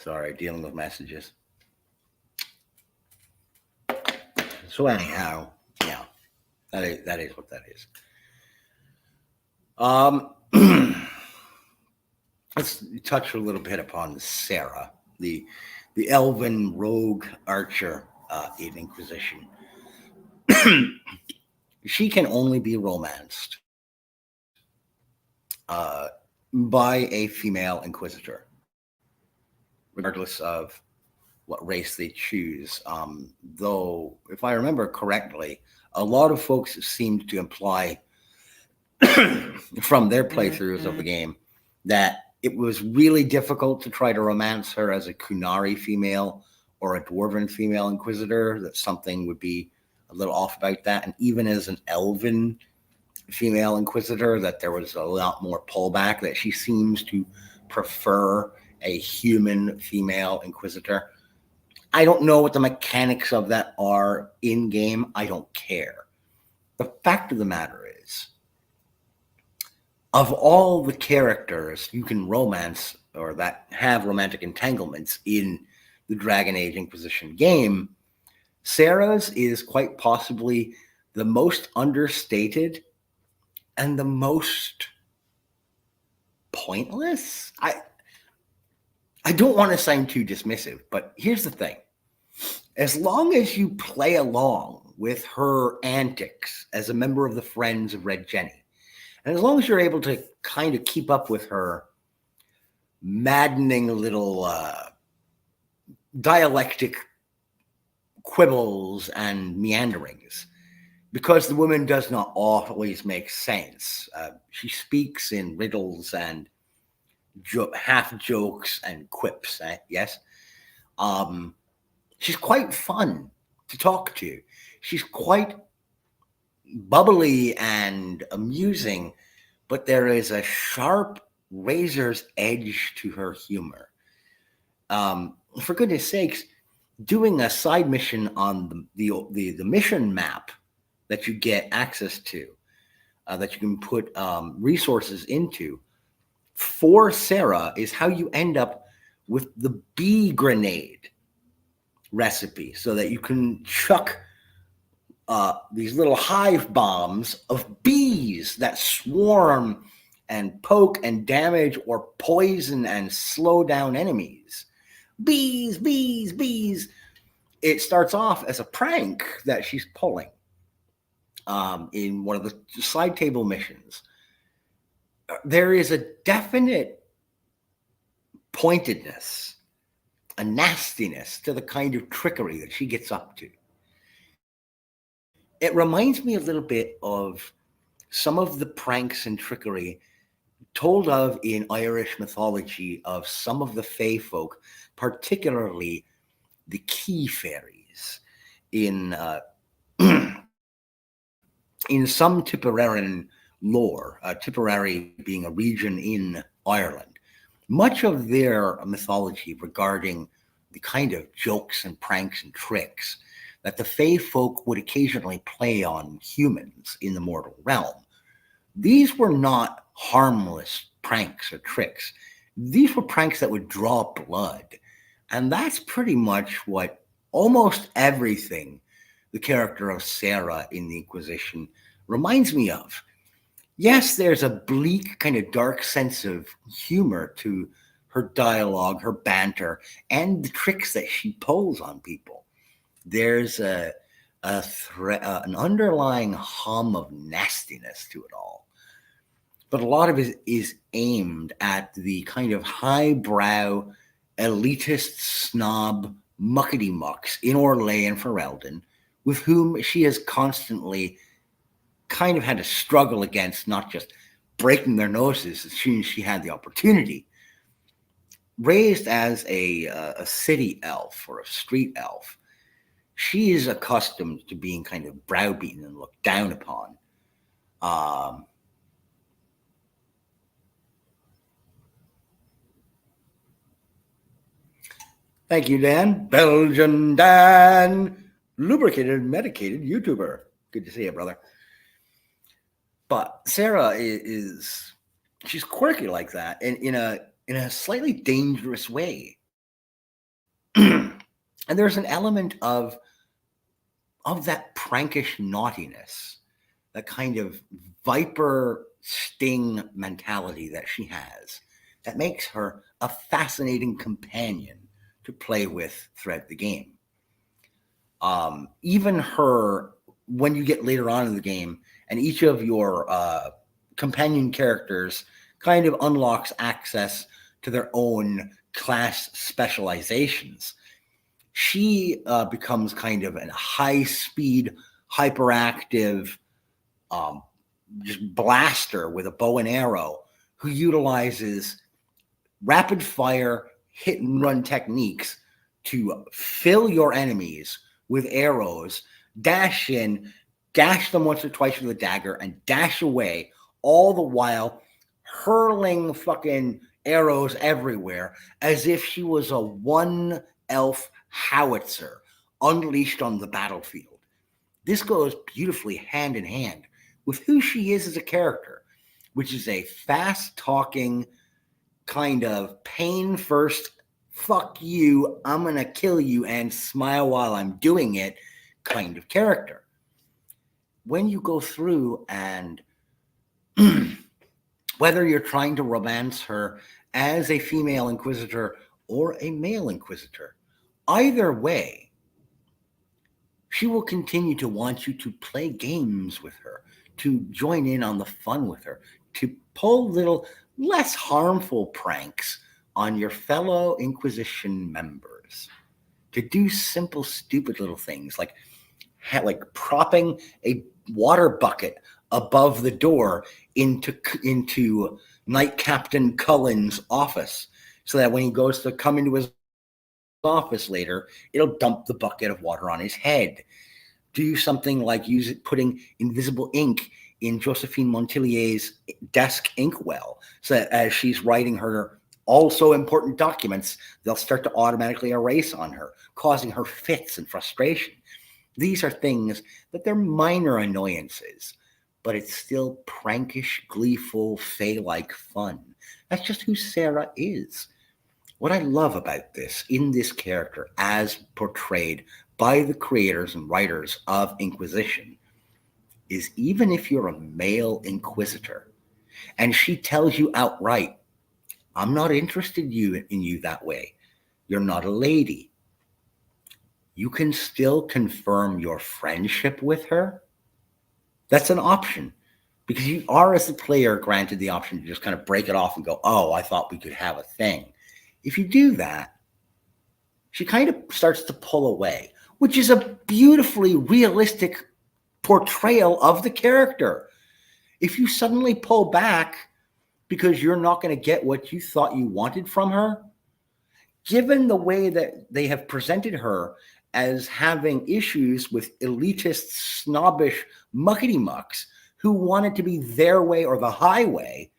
Sorry, dealing with messages. So anyhow, yeah, that is what that is. Let's touch a little bit upon Sarah, the elven rogue archer in Inquisition. She can only be romanced by a female inquisitor, regardless of what race they choose. Though, if I remember correctly, a lot of folks seemed to imply from their playthroughs of the game that it was really difficult to try to romance her as a Kunari female or a Dwarven female inquisitor, that something would be a little off about that. And even as an Elven female inquisitor, that there was a lot more pullback, that she seems to prefer a human female inquisitor. I don't know what the mechanics of that are in game. I don't care. The fact of the matter is, of all the characters you can romance or that have romantic entanglements in the Dragon Age Inquisition game, Sarah's is quite possibly the most understated and the most pointless. I don't want to sound too dismissive, but here's the thing. As long as you play along with her antics as a member of the Friends of Red Jenny, and as long as you're able to kind of keep up with her maddening little dialectic quibbles and meanderings, because the woman does not always make sense. She speaks in riddles and half jokes and quips, yes? She's quite fun to talk to. She's quite bubbly and amusing, but there is a sharp razor's edge to her humor. For goodness sakes, doing a side mission on the mission map that you get access to, that you can put resources into, for Sarah is how you end up with the bee grenade recipe, so that you can chuck these little hive bombs of bees that swarm and poke and damage or poison and slow down enemies. Bees, bees, bees. It starts off as a prank that she's pulling in one of the side table missions. There is a definite pointedness, a nastiness to the kind of trickery that she gets up to. It reminds me a little bit of some of the pranks and trickery told of in Irish mythology of some of the fae folk, particularly the key fairies in in some Tipperarian lore, Tipperary being a region in Ireland. Much of their mythology regarding the kind of jokes and pranks and tricks that the fae folk would occasionally play on humans in the mortal realm, these were not harmless pranks or tricks. These were pranks that would draw blood. And that's pretty much what almost everything the character of Sarah in the Inquisition reminds me of. Yes, there's a bleak, kind of dark sense of humor to her dialogue, her banter, and the tricks that she pulls on people. There's an underlying hum of nastiness to it all. But a lot of it is aimed at the kind of highbrow, elitist snob muckety-mucks in Orlais and Ferelden, with whom she has constantly kind of had to struggle against, not just breaking their noses as soon as she had the opportunity. Raised as a city elf or a street elf, she is accustomed to being kind of browbeaten and looked down upon. Thank you, Dan. Belgian Dan, lubricated, medicated YouTuber. Good to see you, brother. But Sarah she's quirky like that, and in a slightly dangerous way. And there's an element of that prankish naughtiness, that kind of viper sting mentality that she has, that makes her a fascinating companion to play with throughout the game. Even her, when you get later on in the game, and each of your companion characters kind of unlocks access to their own class specializations, she becomes kind of a high-speed, hyperactive just blaster with a bow and arrow who utilizes rapid-fire hit-and-run techniques to fill your enemies with arrows, dash in, gash them once or twice with a dagger, and dash away, all the while hurling fucking arrows everywhere as if she was a one-elf howitzer unleashed on the battlefield. This goes beautifully hand in hand with who she is as a character, which is a fast-talking, kind of pain first, fuck you, I'm going to kill you and smile while I'm doing it kind of character. When you go through and whether you're trying to romance her as a female inquisitor or a male inquisitor, either way, she will continue to want you to play games with her, to join in on the fun with her, to pull little less harmful pranks on your fellow Inquisition members, to do simple, stupid little things like propping a water bucket above the door into Knight Captain Cullen's office, so that when he goes to come into his office later, it'll dump the bucket of water on his head. Do something like putting invisible ink in Josephine Montillier's desk inkwell, so that as she's writing her also important documents, they'll start to automatically erase on her, causing her fits and frustration. These are things that they're minor annoyances, but it's still prankish, gleeful, fey-like fun. That's just who Sarah is. What I love about this, in this character, as portrayed by the creators and writers of Inquisition, is even if you're a male inquisitor, and she tells you outright, I'm not interested in you that way, you're not a lady, you can still confirm your friendship with her. That's an option, because you are, as the player, granted the option to just kind of break it off and go, oh, I thought we could have a thing. If you do that, she kind of starts to pull away, which is a beautifully realistic portrayal of the character. If you suddenly pull back because you're not going to get what you thought you wanted from her, given the way that they have presented her as having issues with elitist, snobbish muckety-mucks who want it to be their way or the highway,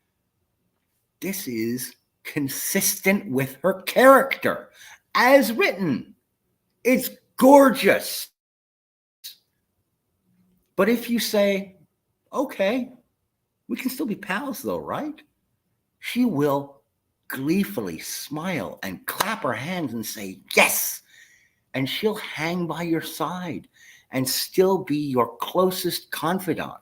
this is consistent with her character as written. It's gorgeous. But if you say, okay, we can still be pals though, right? She will gleefully smile and clap her hands and say, yes. And she'll hang by your side and still be your closest confidant,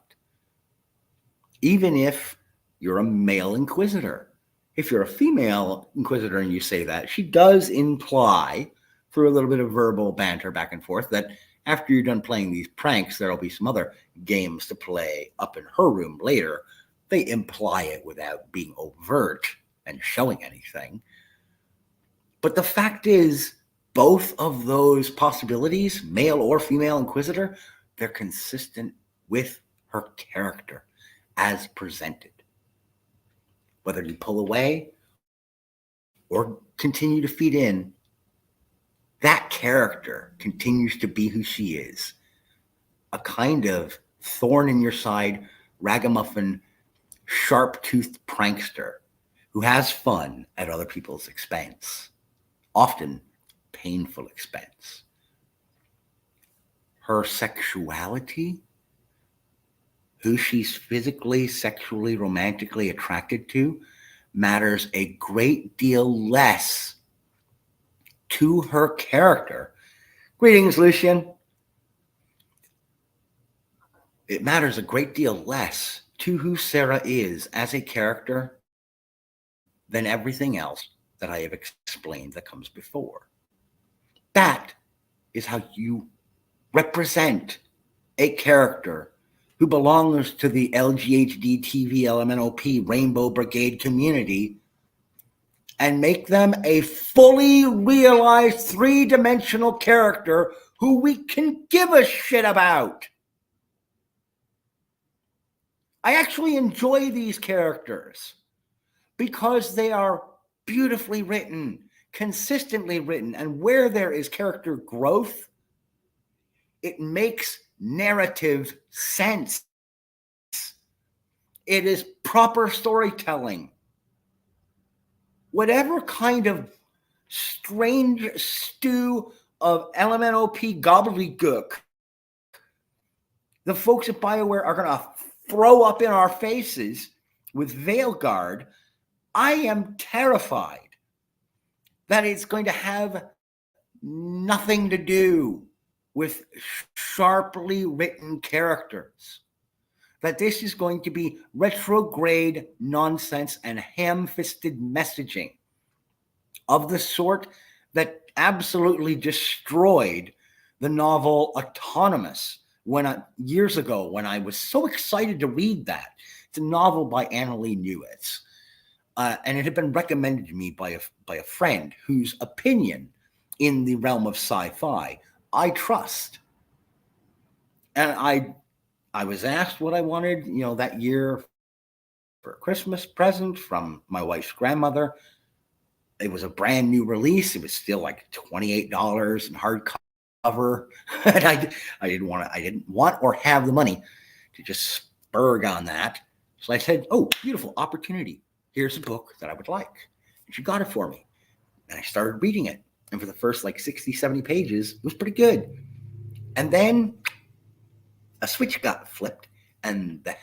even if you're a male inquisitor. If you're a female inquisitor and you say that, she does imply, through a little bit of verbal banter back and forth, that after you're done playing these pranks, there'll be some other games to play up in her room later. They imply it without being overt and showing anything. But the fact is, both of those possibilities, male or female inquisitor, they're consistent with her character as presented. Whether you pull away or continue to feed in, that character continues to be who she is. A kind of thorn in your side, ragamuffin, sharp-toothed prankster who has fun at other people's expense, often painful expense. Her sexuality, who she's physically, sexually, romantically attracted to, matters a great deal less to her character. Greetings, Lucian. It matters a great deal less to who Sarah is as a character than everything else that I have explained that comes before. That is how you represent a character who belongs to the LGHD TV LMNOP Rainbow Brigade community and make them a fully realized three-dimensional character who we can give a shit about. I actually enjoy these characters because they are beautifully written, consistently written, and where there is character growth, it makes narrative sense. It is proper storytelling. Whatever kind of strange stew of LMNOP gobbledygook the folks at Bioware are going to throw up in our faces with Veilguard, I am terrified that it's going to have nothing to do with sharply written characters. That this is going to be retrograde nonsense and ham-fisted messaging of the sort that absolutely destroyed the novel Autonomous years ago when I was so excited to read that. It's a novel by Annalee Newitz. And it had been recommended to me by a friend whose opinion in the realm of sci-fi I trust. And I was asked what I wanted, that year for a Christmas present from my wife's grandmother. It was a brand new release. It was still like $28 in hardcover. And I didn't want or have the money to just spurg on that. So I said, oh, beautiful opportunity. Here's a book that I would like. And she got it for me. And I started reading it. And for the first 60, 70 pages, it was pretty good. And then a switch got flipped, and the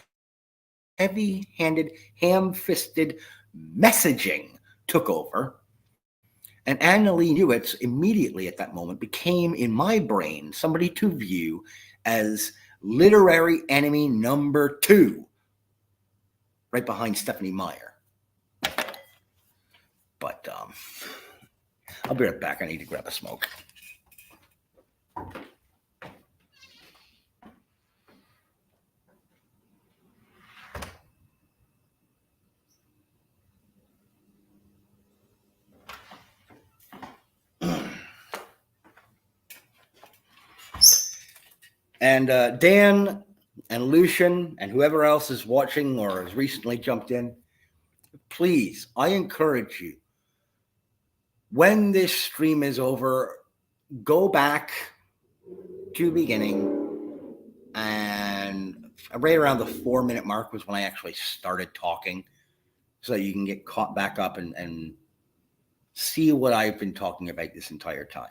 heavy-handed, ham-fisted messaging took over. And Annalee Newitz immediately at that moment became, in my brain, somebody to view as literary enemy number 2, right behind Stephanie Meyer. But I'll be right back. I need to grab a smoke. And Dan and Lucian and whoever else is watching or has recently jumped in, please, I encourage you, when this stream is over, go back to the beginning, and right around the 4-minute mark was when I actually started talking, so you can get caught back up and see what I've been talking about this entire time.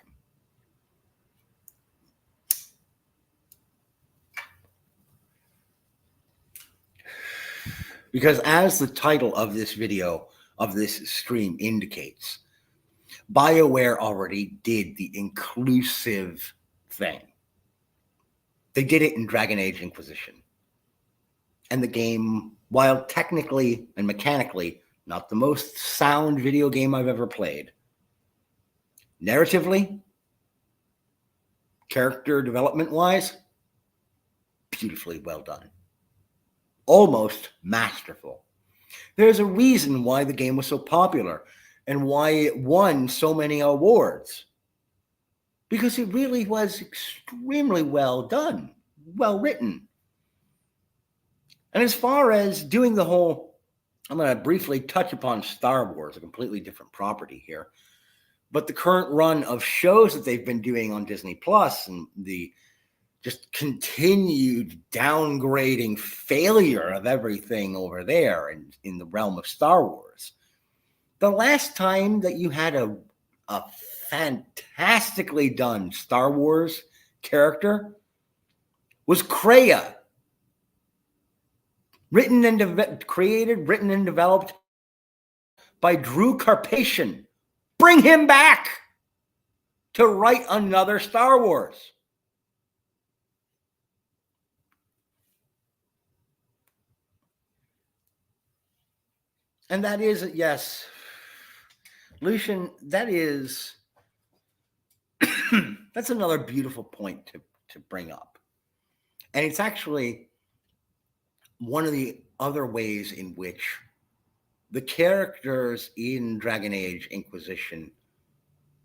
Because as the title of this video, of this stream indicates, Bioware already did the inclusive thing. They did it in Dragon Age Inquisition. And the game, while technically and mechanically not the most sound video game I've ever played, narratively, character development-wise, beautifully well done. Almost masterful. There's a reason why the game was so popular and why it won so many awards. Because it really was extremely well done, well written. And as far as doing the whole, I'm going to briefly touch upon Star Wars, a completely different property here. But the current run of shows that they've been doing on Disney Plus and the just continued downgrading failure of everything over there and in the realm of Star Wars. The last time that you had a fantastically done Star Wars character was Kreia. Written and developed by Drew Carpathian. Bring him back. to write another Star Wars. And that is, yes, Lucian, that is, that's another beautiful point to bring up. And it's actually one of the other ways in which the characters in Dragon Age Inquisition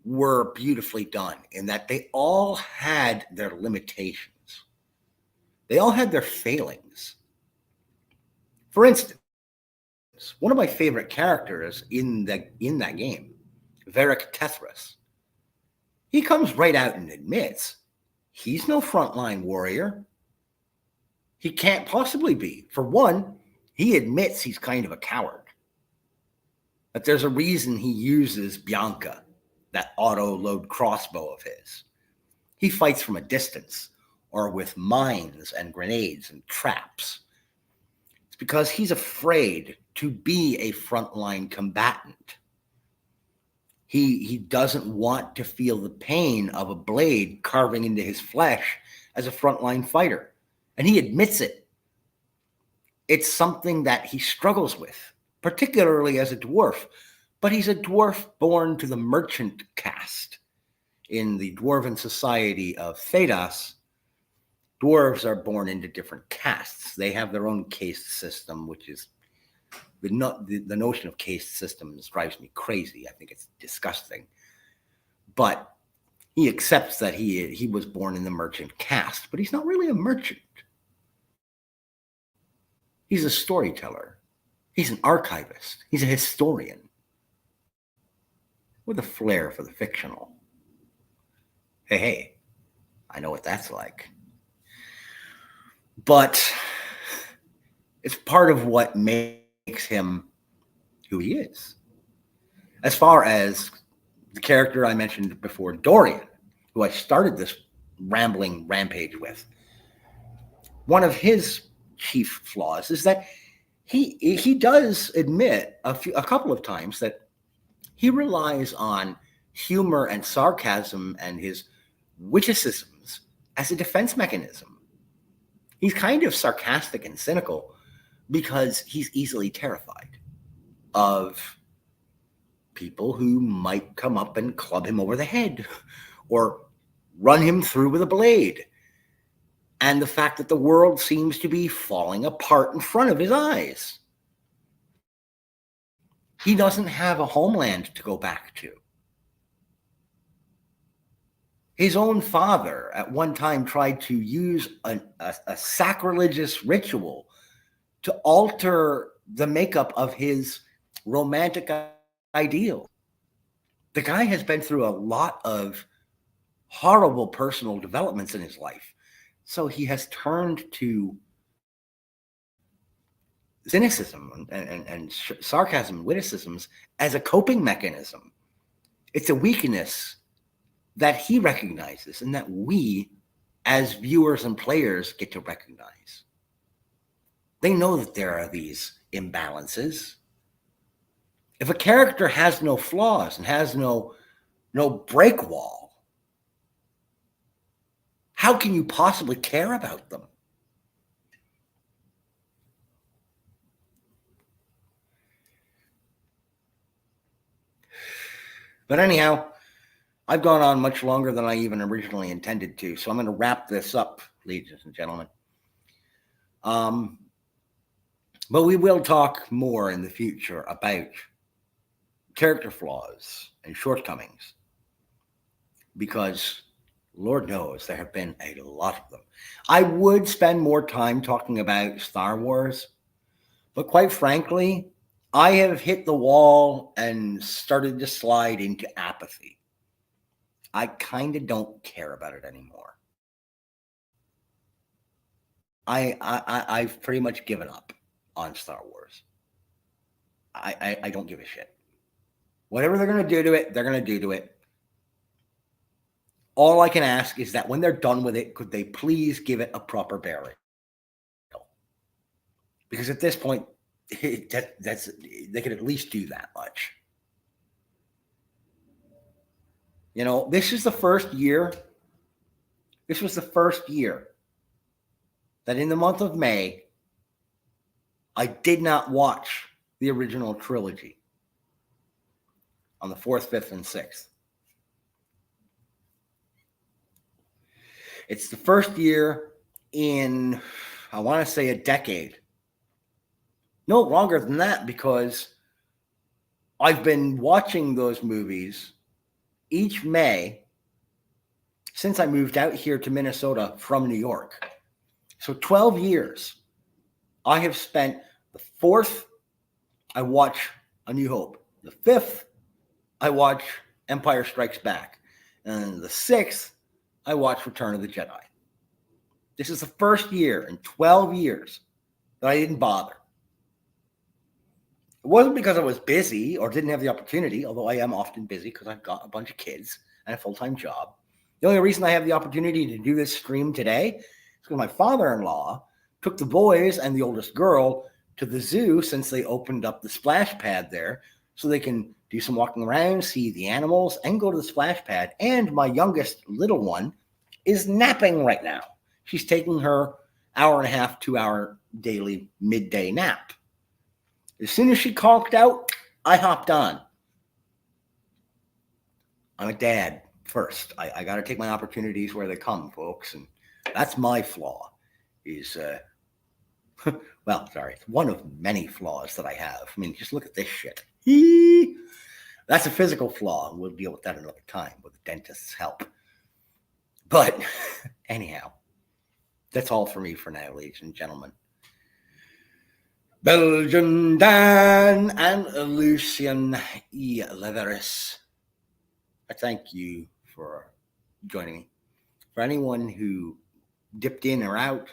were beautifully done, in that they all had their limitations. They all had their failings. For instance, one of my favorite characters in that game, Varric Tethras, he comes right out and admits he's no frontline warrior. He can't possibly be. For one, he admits he's kind of a coward. But there's a reason he uses Bianca, that auto-load crossbow of his. He fights from a distance, or with mines and grenades and traps. It's because he's afraid to be a frontline combatant. He doesn't want to feel the pain of a blade carving into his flesh as a frontline fighter. And he admits it. It's something that he struggles with, particularly as a dwarf. But he's a dwarf born to the merchant caste. In the dwarven society of Thedas, dwarves are born into different castes. They have their own caste system, which is the notion of caste systems drives me crazy. I think it's disgusting. But he accepts that he was born in the merchant caste, but he's not really a merchant. He's a storyteller. He's an archivist. He's a historian with a flair for the fictional. Hey, I know what that's like. But it's part of what makes him who he is. As far as the character I mentioned before, Dorian, who I started this rambling rampage with, one of his chief flaws is that he does admit a couple of times that he relies on humor and sarcasm and his witticisms as a defense mechanism. He's kind of sarcastic and cynical because he's easily terrified of people who might come up and club him over the head or run him through with a blade. And the fact that the world seems to be falling apart in front of his eyes. He doesn't have a homeland to go back to. His own father at one time tried to use a sacrilegious ritual to alter the makeup of his romantic ideal. The guy has been through a lot of horrible personal developments in his life. So he has turned to cynicism and sarcasm and witticisms as a coping mechanism. It's a weakness that he recognizes and that we, as viewers and players, get to recognize. They know that there are these imbalances. If a character has no flaws and has no break wall, how can you possibly care about them? But anyhow, I've gone on much longer than I even originally intended to, so I'm going to wrap this up, ladies and gentlemen. But we will talk more in the future about character flaws and shortcomings, because Lord knows there have been a lot of them. I would spend more time talking about Star Wars, but quite frankly, I have hit the wall and started to slide into apathy. I kind of don't care about it anymore. I've pretty much given up on Star Wars. I don't give a shit. Whatever they're going to do to it, they're going to do to it. All I can ask is that when they're done with it, could they please give it a proper burial? Because at this point, they could at least do that much. This is the first year. This was the first year that in the month of May, I did not watch the original trilogy on the 4th, 5th, and 6th. It's the first year in, I want to say, a decade. No, longer than that, because I've been watching those movies each May since I moved out here to Minnesota from New York. So 12 years. I have spent the 4th, I watch A New Hope. The 5th, I watch Empire Strikes Back. And the 6th, I watch Return of the Jedi. This is the first year in 12 years that I didn't bother. It wasn't because I was busy or didn't have the opportunity, although I am often busy because I've got a bunch of kids and a full-time job. The only reason I have the opportunity to do this stream today is because my father-in-law took the boys and the oldest girl to the zoo since they opened up the splash pad there so they can do some walking around, see the animals, and go to the splash pad. And my youngest little one is napping right now. She's taking her 1.5 to 2 hour daily midday nap. As soon as she conked out, I hopped on. I'm a dad first. I got to take my opportunities where they come, folks. And that's my flaw is, it's one of many flaws that I have. I mean, just look at this shit. That's a physical flaw. We'll deal with that another time with the dentist's help. But anyhow, that's all for me for now, ladies and gentlemen. Belgian Dan and Lucian E. Leveris, I thank you for joining me. For anyone who dipped in or out,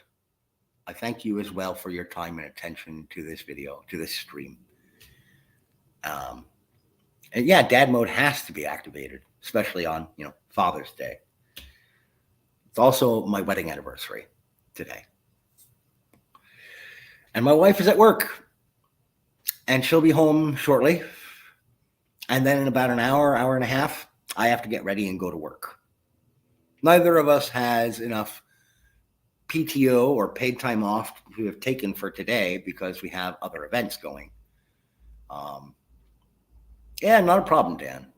I thank you as well for your time and attention to this video, to this stream. And yeah, dad mode has to be activated, especially on, Father's Day. It's also my wedding anniversary today. And my wife is at work, and she'll be home shortly. And then in about an hour, hour and a half, I have to get ready and go to work. Neither of us has enough PTO or paid time off we have taken for today because we have other events going. Yeah, not a problem, Dan.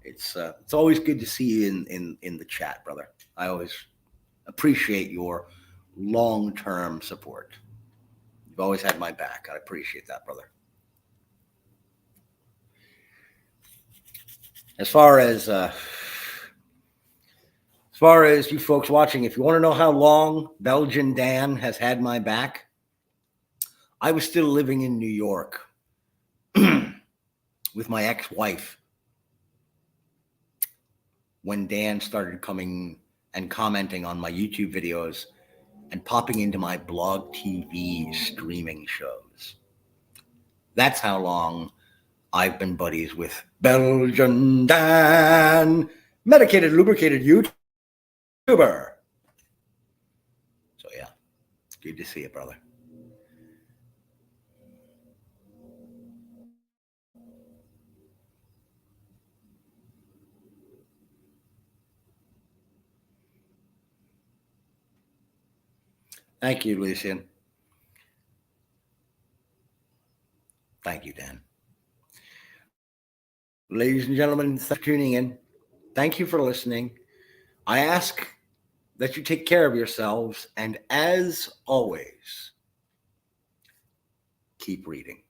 It's always good to see you in the chat, brother. I always appreciate your long-term support. You've always had my back. I appreciate that, brother. As far as you folks watching, if you want to know how long Belgian Dan has had my back, I was still living in New York with my ex-wife when Dan started coming and commenting on my YouTube videos and popping into my blog TV streaming shows. That's how long I've been buddies with Belgian Dan, medicated, lubricated YouTuber. So yeah, it's good to see you, brother. Thank you, Lucian. Thank you, Dan. Ladies and gentlemen, thanks for tuning in. Thank you for listening. I ask that you take care of yourselves, and as always, keep reading.